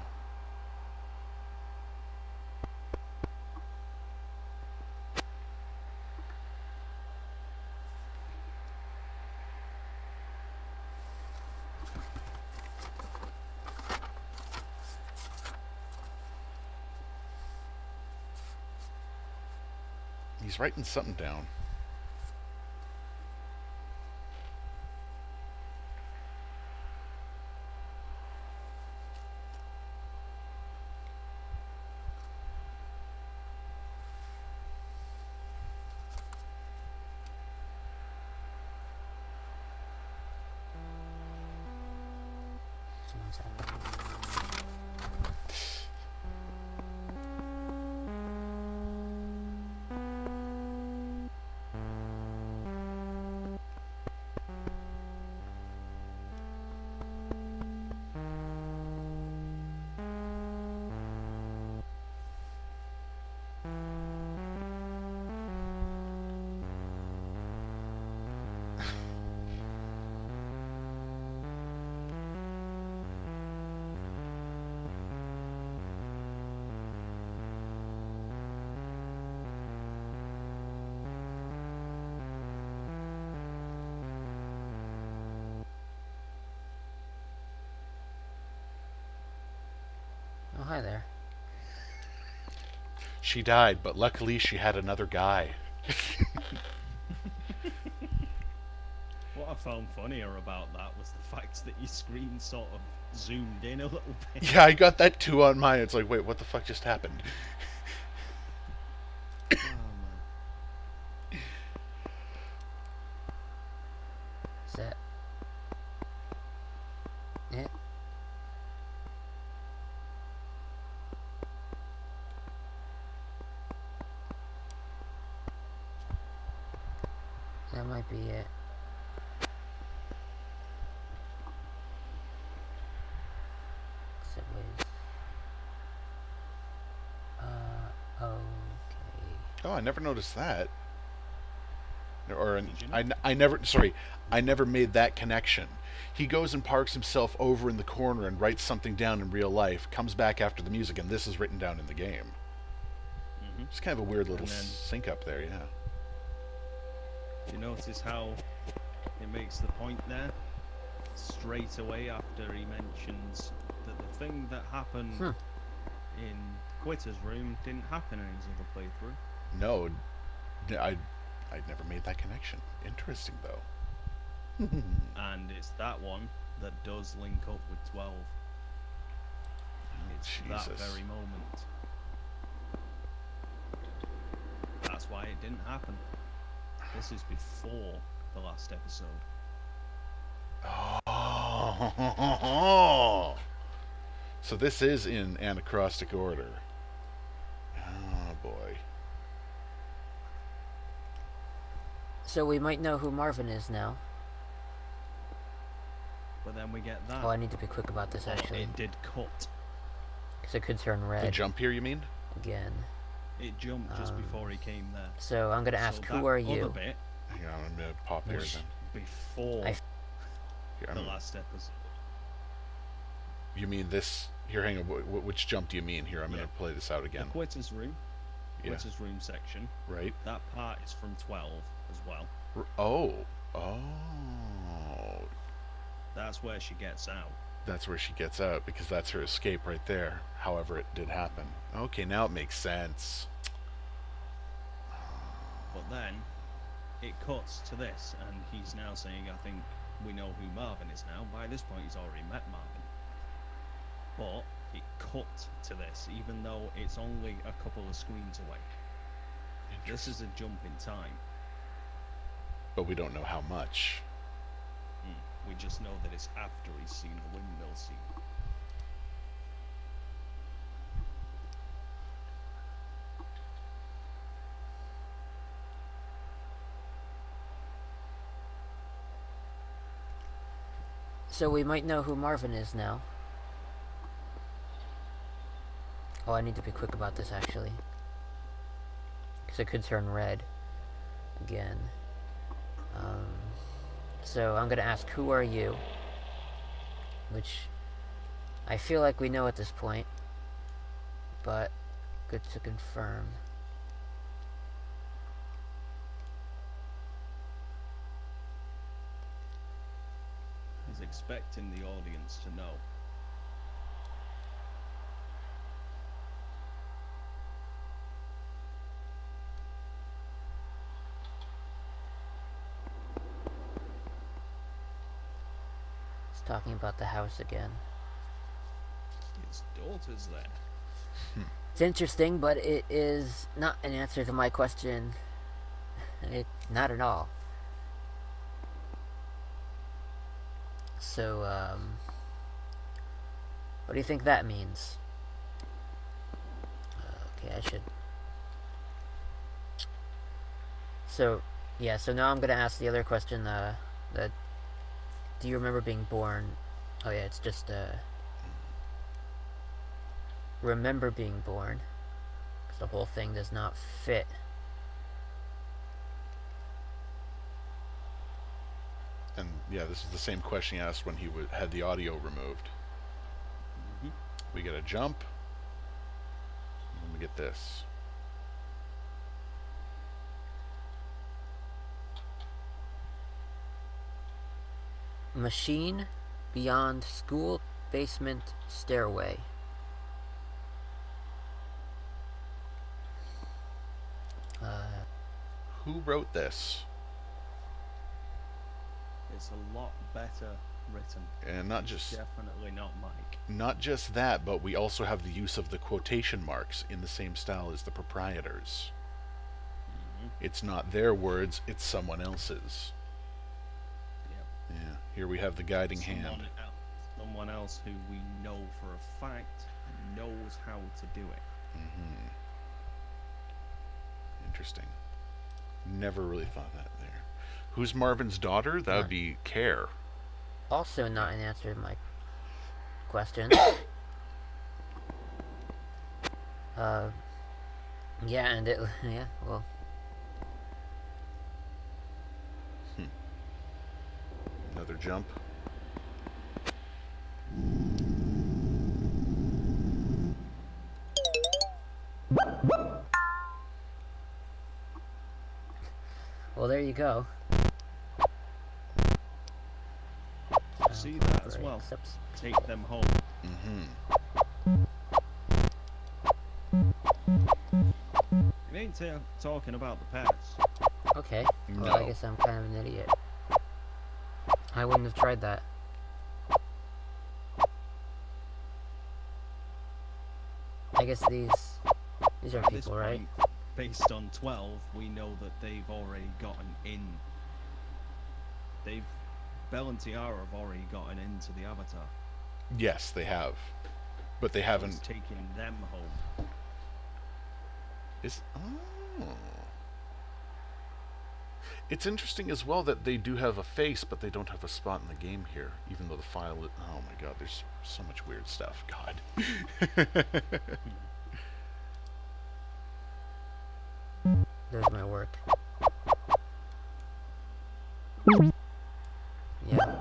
[SPEAKER 1] He's writing something down.
[SPEAKER 3] Someone's happening. Oh, hi there.
[SPEAKER 1] She died, but luckily she had another guy.
[SPEAKER 2] What I found funnier about that was the fact that your screen sort of zoomed in a little bit.
[SPEAKER 1] Yeah, I got that too on mine. It's like, wait, what the fuck just happened?
[SPEAKER 2] Oh, man.
[SPEAKER 3] Is that it? That might be it. Except wait. Okay.
[SPEAKER 1] Oh, I never noticed that. Or
[SPEAKER 2] Did you not?
[SPEAKER 1] I never. Sorry, I never made that connection. He goes and parks himself over in the corner and writes something down in real life. Comes back after the music, and this is written down in the game.
[SPEAKER 2] Mm-hmm.
[SPEAKER 1] It's kind of a weird little
[SPEAKER 2] And then-
[SPEAKER 1] sync up there, yeah.
[SPEAKER 2] Do you notice how it makes the point there? Straight away after he mentions that the thing that happened in Quitter's room didn't happen in his other playthrough.
[SPEAKER 1] No, I never made that connection. Interesting though.
[SPEAKER 2] And it's that one that does link up with 12. It's that
[SPEAKER 1] Jesus.
[SPEAKER 2] very moment. That's why it didn't happen. This is before the last episode.
[SPEAKER 1] Oh. So this is in anacrostic order. Oh boy.
[SPEAKER 3] So we might know who Marvin is now.
[SPEAKER 2] But then we get that.
[SPEAKER 3] Oh, I need to be quick about this actually,
[SPEAKER 2] It did cut.
[SPEAKER 3] because it could turn
[SPEAKER 1] The
[SPEAKER 3] red
[SPEAKER 1] jump here, you mean?
[SPEAKER 3] again.
[SPEAKER 2] It jumped just before he came there.
[SPEAKER 3] So I'm gonna ask,
[SPEAKER 2] So
[SPEAKER 3] who
[SPEAKER 2] that
[SPEAKER 3] are
[SPEAKER 2] other
[SPEAKER 3] you?
[SPEAKER 2] bit
[SPEAKER 1] Hang on, I'm gonna pop here
[SPEAKER 2] was
[SPEAKER 1] then.
[SPEAKER 2] before
[SPEAKER 3] I-
[SPEAKER 1] Here,
[SPEAKER 2] the
[SPEAKER 1] I'm,
[SPEAKER 2] last episode.
[SPEAKER 1] you mean this? Here, hang on. Which jump do you mean? Here, I'm
[SPEAKER 2] Yeah.
[SPEAKER 1] gonna play this out
[SPEAKER 2] The
[SPEAKER 1] again.
[SPEAKER 2] Quitter's room.
[SPEAKER 1] Yeah.
[SPEAKER 2] Quitter's room section.
[SPEAKER 1] Right.
[SPEAKER 2] That part is from 12 as well.
[SPEAKER 1] Oh.
[SPEAKER 2] That's where she gets out.
[SPEAKER 1] That's where she gets out because that's her escape right there. However, it did happen. Okay, now it makes sense.
[SPEAKER 2] But then it cuts to this, and he's now saying, I think we know who Marvin is now. By this point, he's already met Marvin. But it cut to this, even though it's only a couple of screens away. This is a jump in time.
[SPEAKER 1] But we don't know how much.
[SPEAKER 2] We just know that it's after he's seen the windmill scene.
[SPEAKER 3] So we might know who Marvin is now. Oh, I need to be quick about this actually, because it could turn red again. So I'm gonna ask, who are you? Which I feel like we know at this point, but good to confirm.
[SPEAKER 2] He's expecting the audience to know.
[SPEAKER 3] It's talking about the house again.
[SPEAKER 2] His daughter's there.
[SPEAKER 3] It's interesting, but it is not an answer to my question. Not at all. So, what do you think that means? Okay, I should... So, yeah, so now I'm gonna ask the other question, that... Do you remember being born? Oh yeah, it's just, remember being born. Because the whole thing does not fit.
[SPEAKER 1] And yeah, this is the same question he asked when he had the audio removed.
[SPEAKER 2] Mhm.
[SPEAKER 1] We get a jump. And we get this.
[SPEAKER 3] Machine beyond school basement stairway.
[SPEAKER 1] Who wrote this?
[SPEAKER 2] It's a lot better written.
[SPEAKER 1] And not just
[SPEAKER 2] Definitely not Mike.
[SPEAKER 1] Not just that, but we also have the use of the quotation marks in the same style as the proprietors. It's not their words, it's someone else's.
[SPEAKER 2] Yep.
[SPEAKER 1] Yeah. Here we have the guiding hand.
[SPEAKER 2] Someone else who we know for a fact knows how to do it.
[SPEAKER 1] Interesting. Never really thought that there. Who's Marvin's daughter? That would be Care.
[SPEAKER 3] Also not an answer to my question. Yeah, and it, yeah, well.
[SPEAKER 1] Another jump.
[SPEAKER 3] Well, there you go.
[SPEAKER 2] See that as well. Take them home. We ain't talking about the pets.
[SPEAKER 3] Okay.
[SPEAKER 1] No.
[SPEAKER 3] Well, I guess I'm kind of an idiot. I wouldn't have tried that. I guess these are
[SPEAKER 2] At this
[SPEAKER 3] people, right?
[SPEAKER 2] point, based on 12, we know that they've already gotten in. Bell and Tiara have already gotten into the Avatar.
[SPEAKER 1] Yes, they have. But they haven't
[SPEAKER 2] taken them home.
[SPEAKER 1] It's interesting as well that they do have a face, but they don't have a spot in the game here, even though the file is... Oh my god, there's so much weird stuff. God.
[SPEAKER 3] There's my work. Yeah.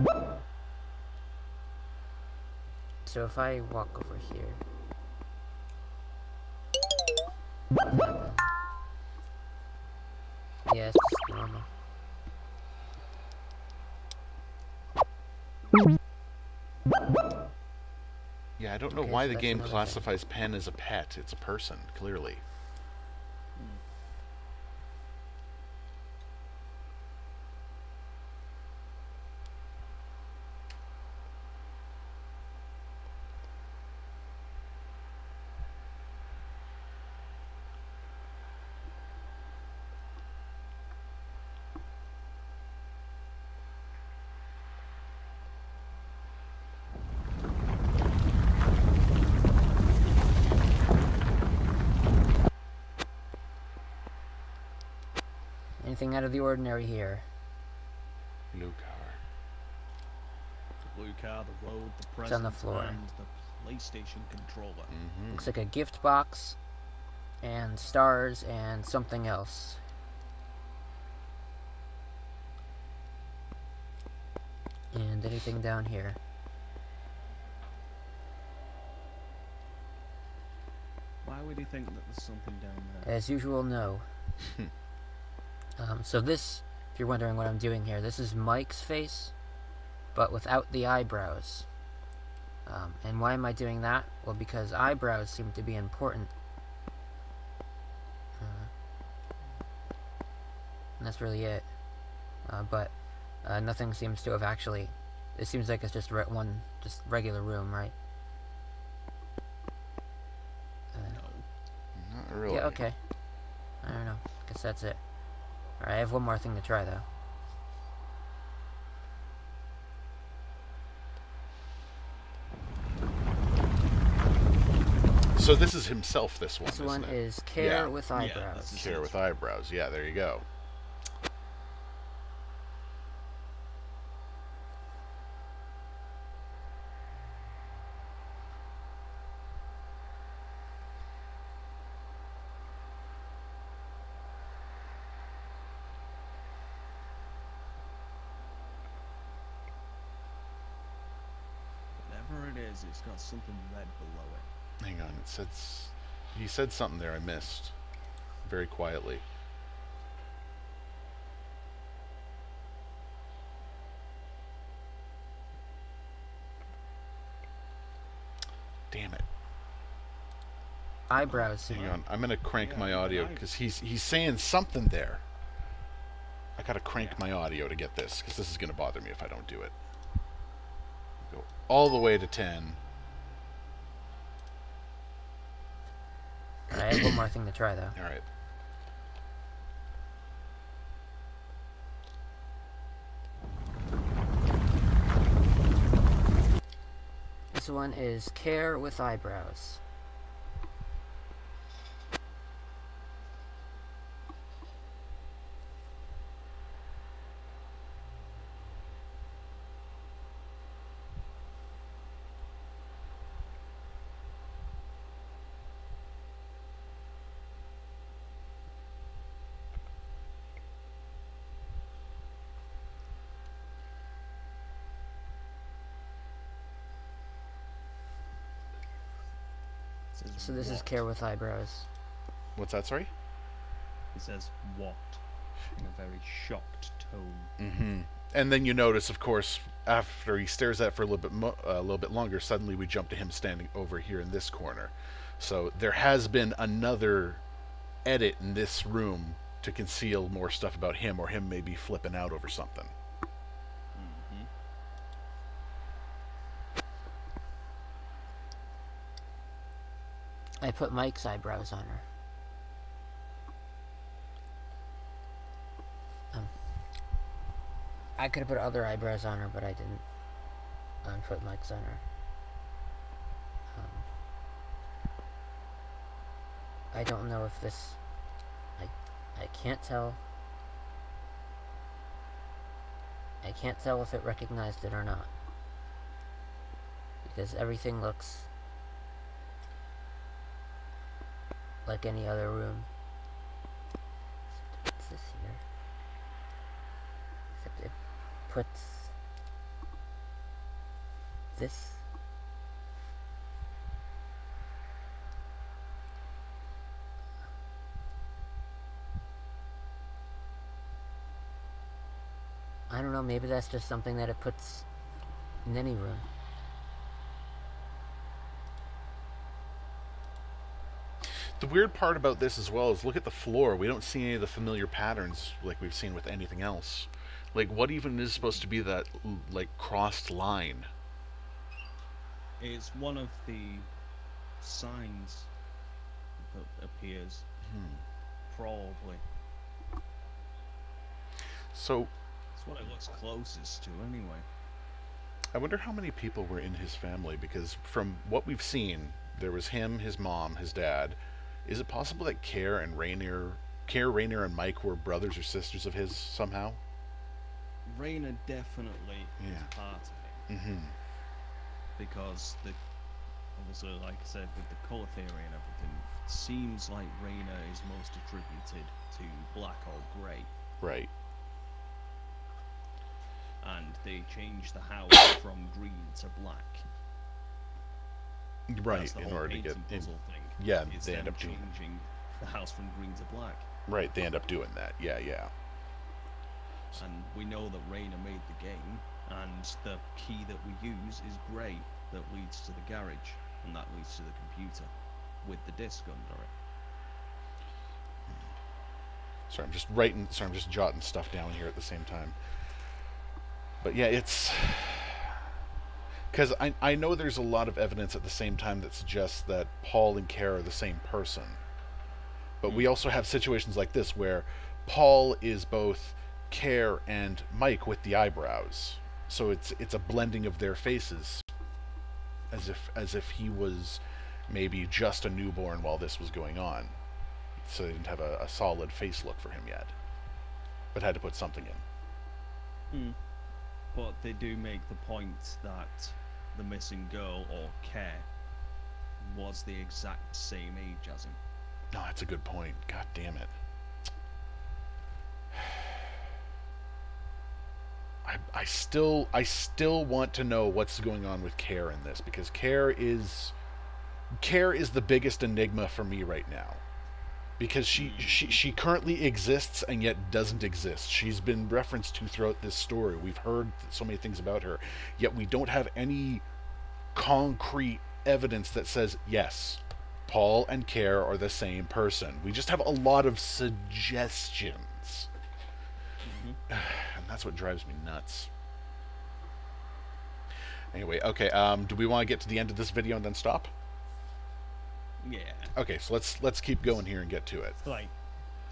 [SPEAKER 3] So if I walk over here... Yeah, it's just normal.
[SPEAKER 1] Yeah, I don't know why the game classifies Pen as a pet. It's a person, clearly.
[SPEAKER 3] Anything out of the ordinary here?
[SPEAKER 1] Blue car.
[SPEAKER 2] The blue car, the road, the
[SPEAKER 3] It's
[SPEAKER 2] present,
[SPEAKER 3] on the floor.
[SPEAKER 2] and the PlayStation controller.
[SPEAKER 3] Looks like a gift box, and stars, and something else. And anything down here?
[SPEAKER 2] Why would you think that there's something down there?
[SPEAKER 3] As usual, no. So this, if you're wondering what I'm doing here, this is Mike's face, but without the eyebrows. And why am I doing that? Well, because eyebrows seem to be important. And that's really it. But nothing seems to have actually... It seems like it's just one just regular room, right?
[SPEAKER 1] No. Not really.
[SPEAKER 3] Yeah, okay. I don't know. Guess that's it. Alright, I have one more thing to try, though.
[SPEAKER 1] So this is himself, this one,
[SPEAKER 3] This one
[SPEAKER 1] isn't it?
[SPEAKER 3] is Care with eyebrows.
[SPEAKER 1] Care with eyebrows. Yeah, there you go.
[SPEAKER 2] Whatever it is, it's got something red below it.
[SPEAKER 1] Hang on, it said... He said something there I missed. Very quietly. Damn it.
[SPEAKER 3] Eyebrows.
[SPEAKER 1] Hang on, I'm gonna crank my audio because he's saying something there. I gotta crank my audio to get this, because this is gonna bother me if I don't do it. Go all the way to 10.
[SPEAKER 3] I have one more thing to try, though.
[SPEAKER 1] Alright.
[SPEAKER 3] This one is Care with Eyebrows. So this is Care with Eyebrows.
[SPEAKER 1] What's that, sorry?
[SPEAKER 2] It says what in a very shocked tone.
[SPEAKER 1] Mm-hmm. And then you notice, of course, after he stares at it for a little bit longer, suddenly we jump to him standing over here in this corner. So there has been another edit in this room to conceal more stuff about him, or him maybe flipping out over something.
[SPEAKER 3] I put Mike's eyebrows on her. I could have put other eyebrows on her, but I didn't. Put Mike's on her. I don't know if this... I can't tell. I can't tell if it recognized it or not. Because everything looks like any other room. What's this here? Except it puts this. I don't know, maybe that's just something that it puts in any room.
[SPEAKER 1] The weird part about this as well is look at the floor. We don't see any of the familiar patterns like we've seen with anything else. Like, what even is supposed to be that, like, crossed line?
[SPEAKER 2] It's one of the signs that appears. Probably.
[SPEAKER 1] So...
[SPEAKER 2] It's what it looks closest to, anyway.
[SPEAKER 1] I wonder how many people were in his family, because from what we've seen, there was him, his mom, his dad. Is it possible that Care, Rainier, and Mike were brothers or sisters of his somehow?
[SPEAKER 2] Raina definitely is part of it.
[SPEAKER 1] Mm-hmm.
[SPEAKER 2] Because obviously, like I said, with the colour theory and everything, it seems like Raina is most attributed to black or grey.
[SPEAKER 1] Right.
[SPEAKER 2] And they changed the house from green to black.
[SPEAKER 1] Right,
[SPEAKER 2] That's the
[SPEAKER 1] in
[SPEAKER 2] whole
[SPEAKER 1] order to get
[SPEAKER 2] painting puzzle thing.
[SPEAKER 1] Yeah,
[SPEAKER 2] it's
[SPEAKER 1] they
[SPEAKER 2] them
[SPEAKER 1] end up doing
[SPEAKER 2] changing the house from green to black.
[SPEAKER 1] Right, they end up doing that. Yeah.
[SPEAKER 2] And we know that Raina made the game, and the key that we use is grey, that leads to the garage, and that leads to the computer, with the disc under it.
[SPEAKER 1] Sorry, I'm just jotting stuff down here at the same time. But yeah, it's... Because I know there's a lot of evidence at the same time that suggests that Paul and Care are the same person. But we also have situations like this where Paul is both Care and Mike with the eyebrows. So it's a blending of their faces, as if he was maybe just a newborn while this was going on. So they didn't have a solid face look for him yet, but had to put something in.
[SPEAKER 2] But they do make the point that the missing girl, or Care, was the exact same age as him.
[SPEAKER 1] No, that's a good point. God damn it. I still want to know what's going on with Care in this, because Care is the biggest enigma for me right now. Because she currently exists and yet doesn't exist. She's been referenced to throughout this story. We've heard so many things about her, yet we don't have any concrete evidence that says, yes, Paul and Care are the same person. We just have a lot of suggestions. And that's what drives me nuts. Anyway, okay, do we want to get to the end of this video and then stop?
[SPEAKER 2] Yeah.
[SPEAKER 1] Okay, so let's keep going here and get to it.
[SPEAKER 2] It's like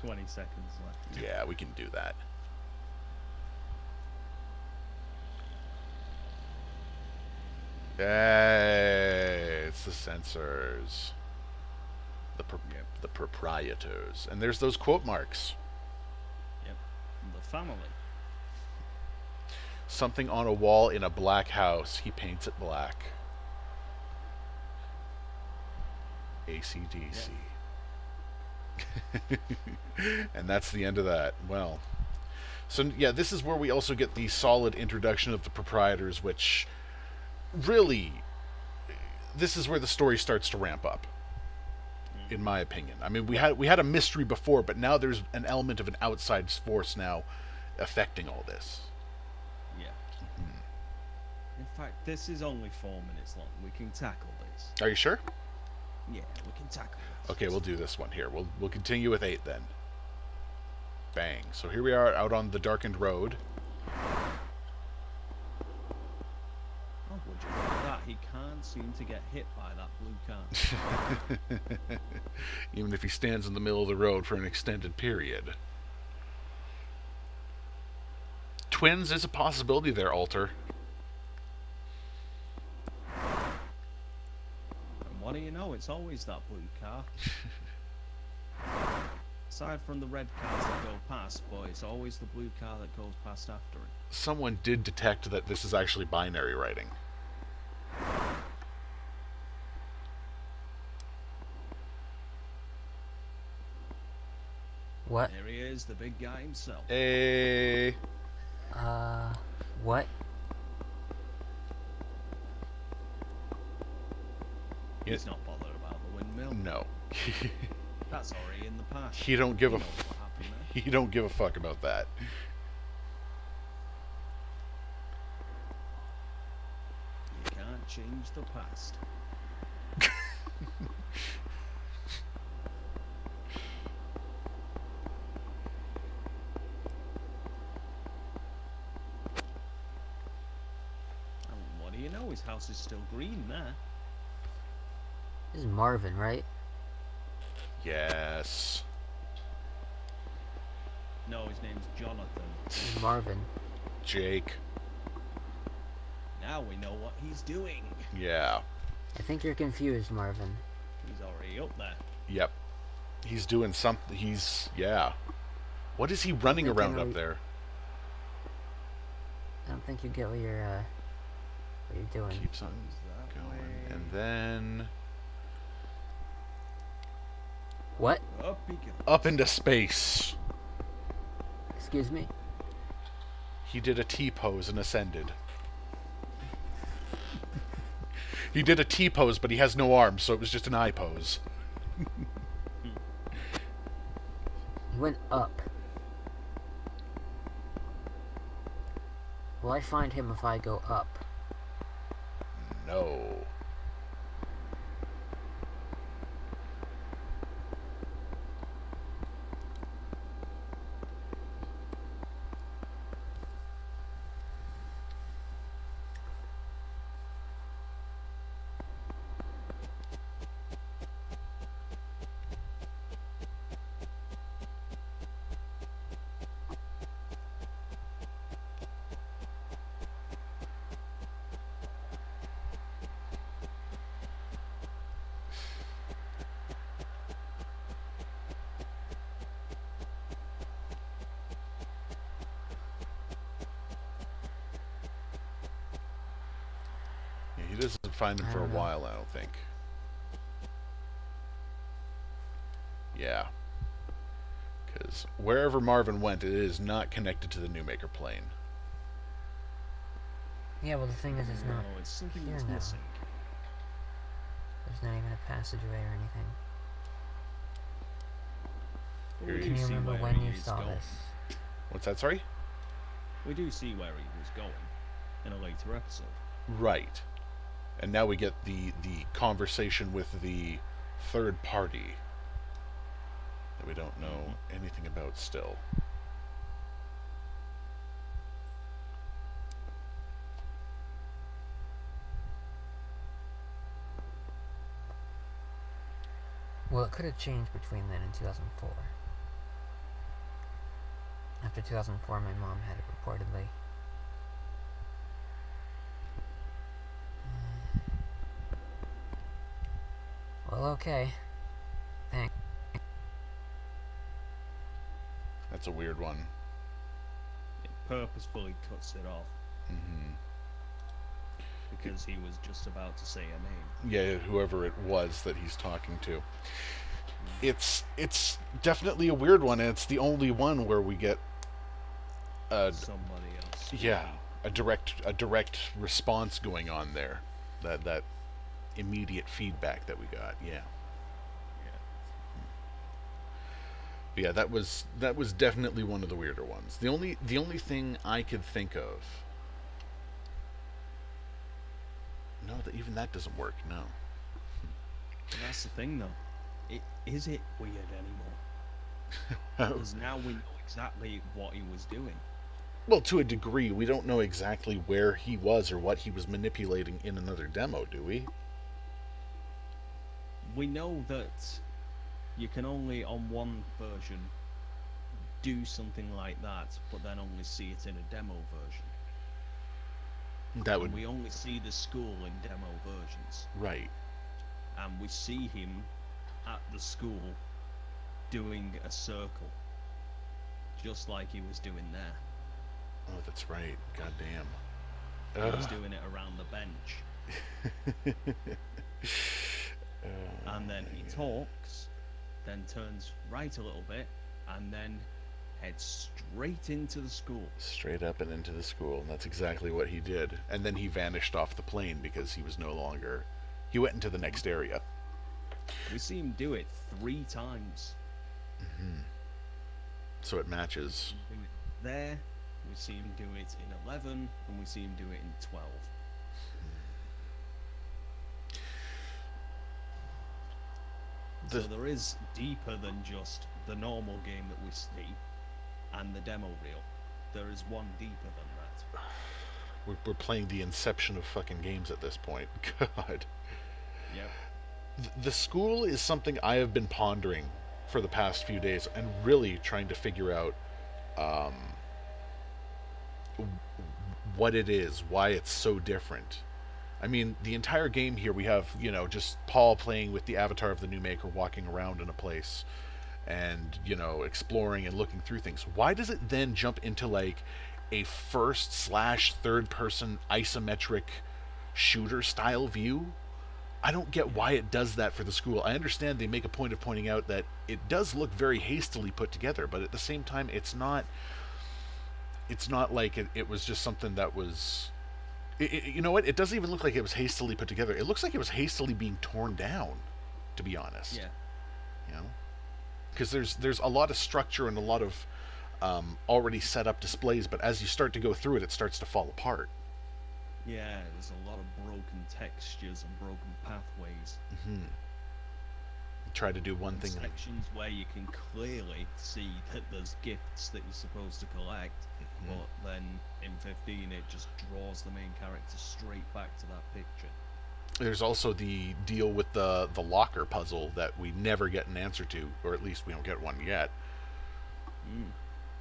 [SPEAKER 2] 20 seconds left.
[SPEAKER 1] Yeah, we can do that. Hey, it's the sensors. The proprietors. And there's those quote marks.
[SPEAKER 2] Yep. The family.
[SPEAKER 1] Something on a wall in a black house. He paints it black. AC/DC. Yep. And that's the end of that. Well. So, yeah, this is where we also get the solid introduction of the proprietors, which really, this is where the story starts to ramp up, in my opinion. I mean, we had a mystery before, but now there's an element of an outside force now affecting all this.
[SPEAKER 2] Yeah. In fact, this is only 4 minutes long. We can tackle this.
[SPEAKER 1] Are you sure?
[SPEAKER 2] Yeah, we can tackle this.
[SPEAKER 1] Okay, we'll do this one here. We'll continue with 8 then. Bang. So here we are out on the darkened road.
[SPEAKER 2] Oh, would you look at that? He can't seem to get hit by that blue car.
[SPEAKER 1] Even if he stands in the middle of the road for an extended period. Twins is a possibility there, Alter.
[SPEAKER 2] And what do you know? It's always that blue car. Aside from the red cars that go past, boy, it's always the blue car that goes past after it.
[SPEAKER 1] Someone did detect that this is actually binary writing.
[SPEAKER 3] What?
[SPEAKER 2] There he is, the big guy himself.
[SPEAKER 1] Hey.
[SPEAKER 3] What?
[SPEAKER 2] He's not bothered about the windmill.
[SPEAKER 1] No.
[SPEAKER 2] That's already in the past.
[SPEAKER 1] He don't give
[SPEAKER 2] You
[SPEAKER 1] a
[SPEAKER 2] know what happened there.
[SPEAKER 1] he don't give a fuck about that.
[SPEAKER 2] You can't change the past. And what do you know? His house is still green there.
[SPEAKER 3] This is Marvin, right?
[SPEAKER 1] Yes.
[SPEAKER 2] No, his name's Jonathan.
[SPEAKER 3] This is Marvin.
[SPEAKER 1] Jake.
[SPEAKER 2] Now we know what he's doing.
[SPEAKER 1] Yeah.
[SPEAKER 3] I think you're confused, Marvin.
[SPEAKER 2] He's already up there.
[SPEAKER 1] Yep. He's doing something. Yeah. What is he running around up there?
[SPEAKER 3] I don't think you get what you're doing.
[SPEAKER 1] Keeps on
[SPEAKER 2] That
[SPEAKER 1] going.
[SPEAKER 2] way.
[SPEAKER 1] And then
[SPEAKER 3] What?
[SPEAKER 2] Up he goes.
[SPEAKER 1] up into space.
[SPEAKER 3] Excuse me?
[SPEAKER 1] He did a T-pose and ascended. He did a T-pose, but he has no arms, so it was just an I pose.
[SPEAKER 3] He went up. Will I find him if I go up?
[SPEAKER 1] No. Yeah, he doesn't find him
[SPEAKER 3] I
[SPEAKER 1] for a
[SPEAKER 3] don't know.
[SPEAKER 1] while, I don't think. Yeah. Because wherever Marvin went, it is not connected to the Newmaker plane.
[SPEAKER 3] Yeah, well the thing is, it's
[SPEAKER 2] No,
[SPEAKER 3] not.
[SPEAKER 2] it's something
[SPEAKER 3] here
[SPEAKER 2] that's
[SPEAKER 3] now.
[SPEAKER 2] missing.
[SPEAKER 3] There's not even a passageway or anything.
[SPEAKER 2] But
[SPEAKER 1] Here
[SPEAKER 2] we
[SPEAKER 1] he
[SPEAKER 3] Can
[SPEAKER 2] do
[SPEAKER 3] you
[SPEAKER 2] see
[SPEAKER 3] remember
[SPEAKER 2] where
[SPEAKER 3] when
[SPEAKER 2] he
[SPEAKER 3] you
[SPEAKER 2] is
[SPEAKER 3] saw
[SPEAKER 2] going.
[SPEAKER 3] this?
[SPEAKER 1] What's that, sorry?
[SPEAKER 2] We do see where he was going in a later episode.
[SPEAKER 1] Right. And now we get the conversation with the third party that we don't know anything about still.
[SPEAKER 3] Well, it could have changed between then and 2004. After 2004, my mom had it reportedly. Well, okay. Thanks.
[SPEAKER 1] That's a weird one.
[SPEAKER 2] It purposefully cuts it off.
[SPEAKER 1] Mm-hmm.
[SPEAKER 2] Because he was just about to say a name.
[SPEAKER 1] Yeah, whoever it was that he's talking to. It's definitely a weird one, and it's the only one where we get
[SPEAKER 2] somebody else.
[SPEAKER 1] Yeah, a direct response going on there. That immediate feedback that we got. Yeah. Yeah, that was definitely one of the weirder ones. The only thing I could think of. No, even that doesn't work. No.
[SPEAKER 2] That's the thing, though. Is it weird anymore? Because now we know exactly what he was doing.
[SPEAKER 1] Well, to a degree, we don't know exactly where he was or what he was manipulating in another demo, do we?
[SPEAKER 2] We know that you can only, on one version, do something like that, but then only see it in a demo version. And we only see the school in demo versions.
[SPEAKER 1] Right.
[SPEAKER 2] And we see him at the school doing a circle, just like he was doing there.
[SPEAKER 1] Oh, that's right. God damn.
[SPEAKER 2] He was doing it around the bench. And then he talks, then turns right a little bit, and then heads straight into the school.
[SPEAKER 1] Straight up and into the school, and that's exactly what he did. And then he vanished off the plane because he was no longer... He went into the next area.
[SPEAKER 2] We see him do it 3 times.
[SPEAKER 1] Mm-hmm. So it matches.
[SPEAKER 2] We see him do it there, we see him do it in 11, and we see him do it in 12. So there is deeper than just the normal game that we see and the demo reel. There is one deeper than that.
[SPEAKER 1] We're playing the inception of fucking games at this point. God.
[SPEAKER 2] Yep.
[SPEAKER 1] The school is something I have been pondering for the past few days and really trying to figure out what it is, why it's so different. I mean, the entire game here we have, just Paul playing with the avatar of the new maker, walking around in a place and, exploring and looking through things. Why does it then jump into like a first/third person isometric shooter style view? I don't get why it does that for the school. I understand they make a point of pointing out that it does look very hastily put together, but at the same time it's not like it was just something that was... you know what? It doesn't even look like it was hastily put together. It looks like it was hastily being torn down, to be honest.
[SPEAKER 2] Yeah.
[SPEAKER 1] Because there's a lot of structure and a lot of already set up displays, but as you start to go through it, it starts to fall apart.
[SPEAKER 2] Yeah, there's a lot of broken textures and broken pathways.
[SPEAKER 1] Mm-hmm. Try to do one thing.
[SPEAKER 2] Sections where you can clearly see that there's gifts that you're supposed to collect, but then in 15 it just draws the main character straight back to that picture.
[SPEAKER 1] There's also the deal with the locker puzzle that we never get an answer to, or at least we don't get one yet.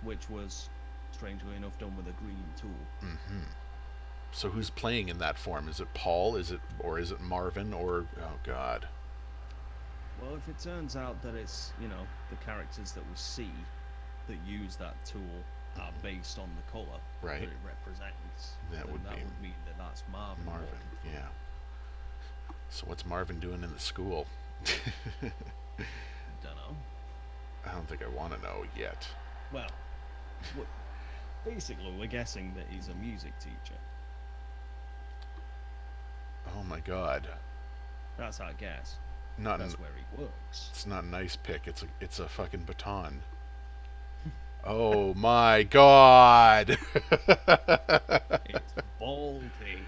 [SPEAKER 2] Which was, strangely enough, done with a green tool.
[SPEAKER 1] Mm-hmm. So who's playing in that form? Is it Paul? Is it Marvin? Or oh god.
[SPEAKER 2] Well, if it turns out that it's the characters that we see that use that tool are based on the color
[SPEAKER 1] right.
[SPEAKER 2] that it represents,
[SPEAKER 1] that would
[SPEAKER 2] mean that that's Marvin.
[SPEAKER 1] Yeah. So what's Marvin doing in the school?
[SPEAKER 2] Don't know.
[SPEAKER 1] I don't think I want to know yet.
[SPEAKER 2] Well, basically, we're guessing that he's a music teacher.
[SPEAKER 1] Oh my god.
[SPEAKER 2] That's our guess.
[SPEAKER 1] That's
[SPEAKER 2] where he works.
[SPEAKER 1] It's not an ice pick. It's a fucking baton. Oh my god.
[SPEAKER 2] It's Baldy.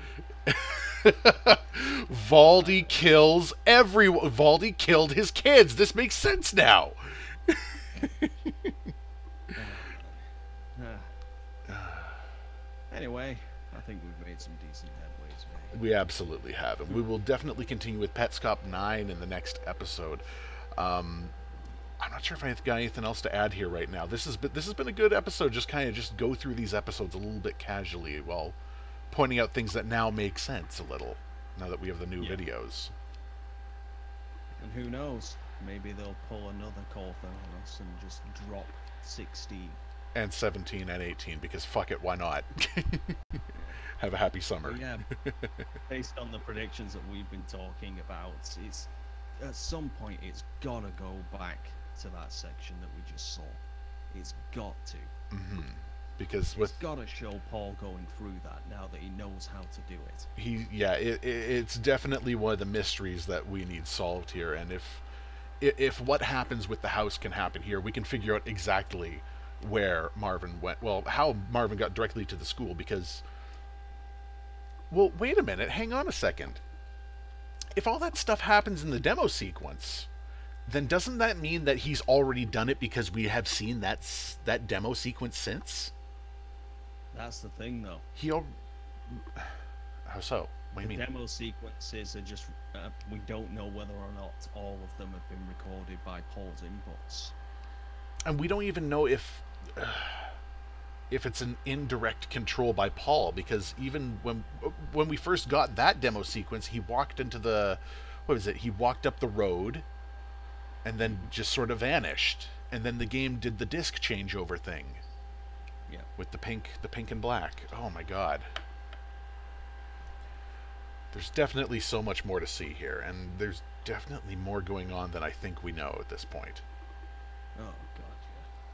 [SPEAKER 1] Valdi kills everyone. Valdi killed his kids. This makes sense now.
[SPEAKER 2] Anyway, I think we've made some decent headway today.
[SPEAKER 1] We absolutely have, and we will definitely continue with Petscop 9 in the next episode. I'm not sure if I've got anything else to add here right now. This has been a good episode. Just kind of just go through these episodes a little bit casually while pointing out things that now make sense a little. Now that we have the new videos.
[SPEAKER 2] And who knows? Maybe they'll pull another Cawthon on us and just drop 16.
[SPEAKER 1] And 17 and 18, because fuck it, why not? Have a happy summer.
[SPEAKER 2] But yeah, based on the predictions that we've been talking about, it's at some point it's gotta go back to that section that we just saw. It's got to.
[SPEAKER 1] Mm-hmm. Because
[SPEAKER 2] it's gotta show Paul going through that now that he knows how to do it.
[SPEAKER 1] It's definitely one of the mysteries that we need solved here. And if what happens with the house can happen here, we can figure out exactly where Marvin went. Well, how Marvin got directly to the school, because... Well, wait a minute. Hang on a second. If all that stuff happens in the demo sequence, then doesn't that mean that he's already done it because we have seen that demo sequence since?
[SPEAKER 2] That's the thing, though.
[SPEAKER 1] How so? What do you mean?
[SPEAKER 2] The demo sequences are just... we don't know whether or not all of them have been recorded by Paul's inputs.
[SPEAKER 1] And we don't even know if it's an indirect control by Paul, because even when we first got that demo sequence, he walked into the... What was it? He walked up the road and then just sort of vanished. And then the game did the disc changeover thing.
[SPEAKER 2] Yeah. With
[SPEAKER 1] the pink and black. Oh my god. There's definitely so much more to see here, and there's definitely more going on than I think we know at this point.
[SPEAKER 2] Oh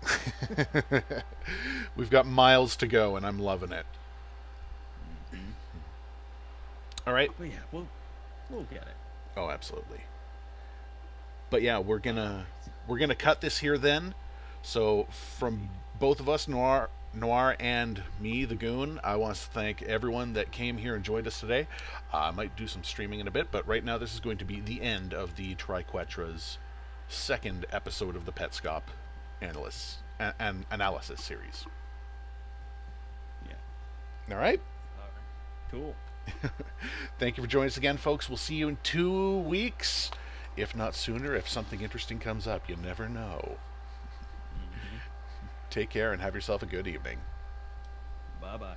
[SPEAKER 2] god, yeah.
[SPEAKER 1] We've got miles to go, and I'm loving it.
[SPEAKER 2] Mm-hmm.
[SPEAKER 1] All right.
[SPEAKER 2] Well, yeah, we'll get it.
[SPEAKER 1] Oh, absolutely. But yeah, we're gonna cut this here then. So from both of us, Noir and me, the Goon, I want to thank everyone that came here and joined us today. I might do some streaming in a bit, but right now this is going to be the end of the Triquetra's second episode of the Petscop analysis series.
[SPEAKER 2] Yeah.
[SPEAKER 1] All right.
[SPEAKER 2] Cool.
[SPEAKER 1] Thank you for joining us again, folks. We'll see you in 2 weeks, if not sooner, if something interesting comes up. You never know. Take care and have yourself a good evening.
[SPEAKER 2] Bye-bye.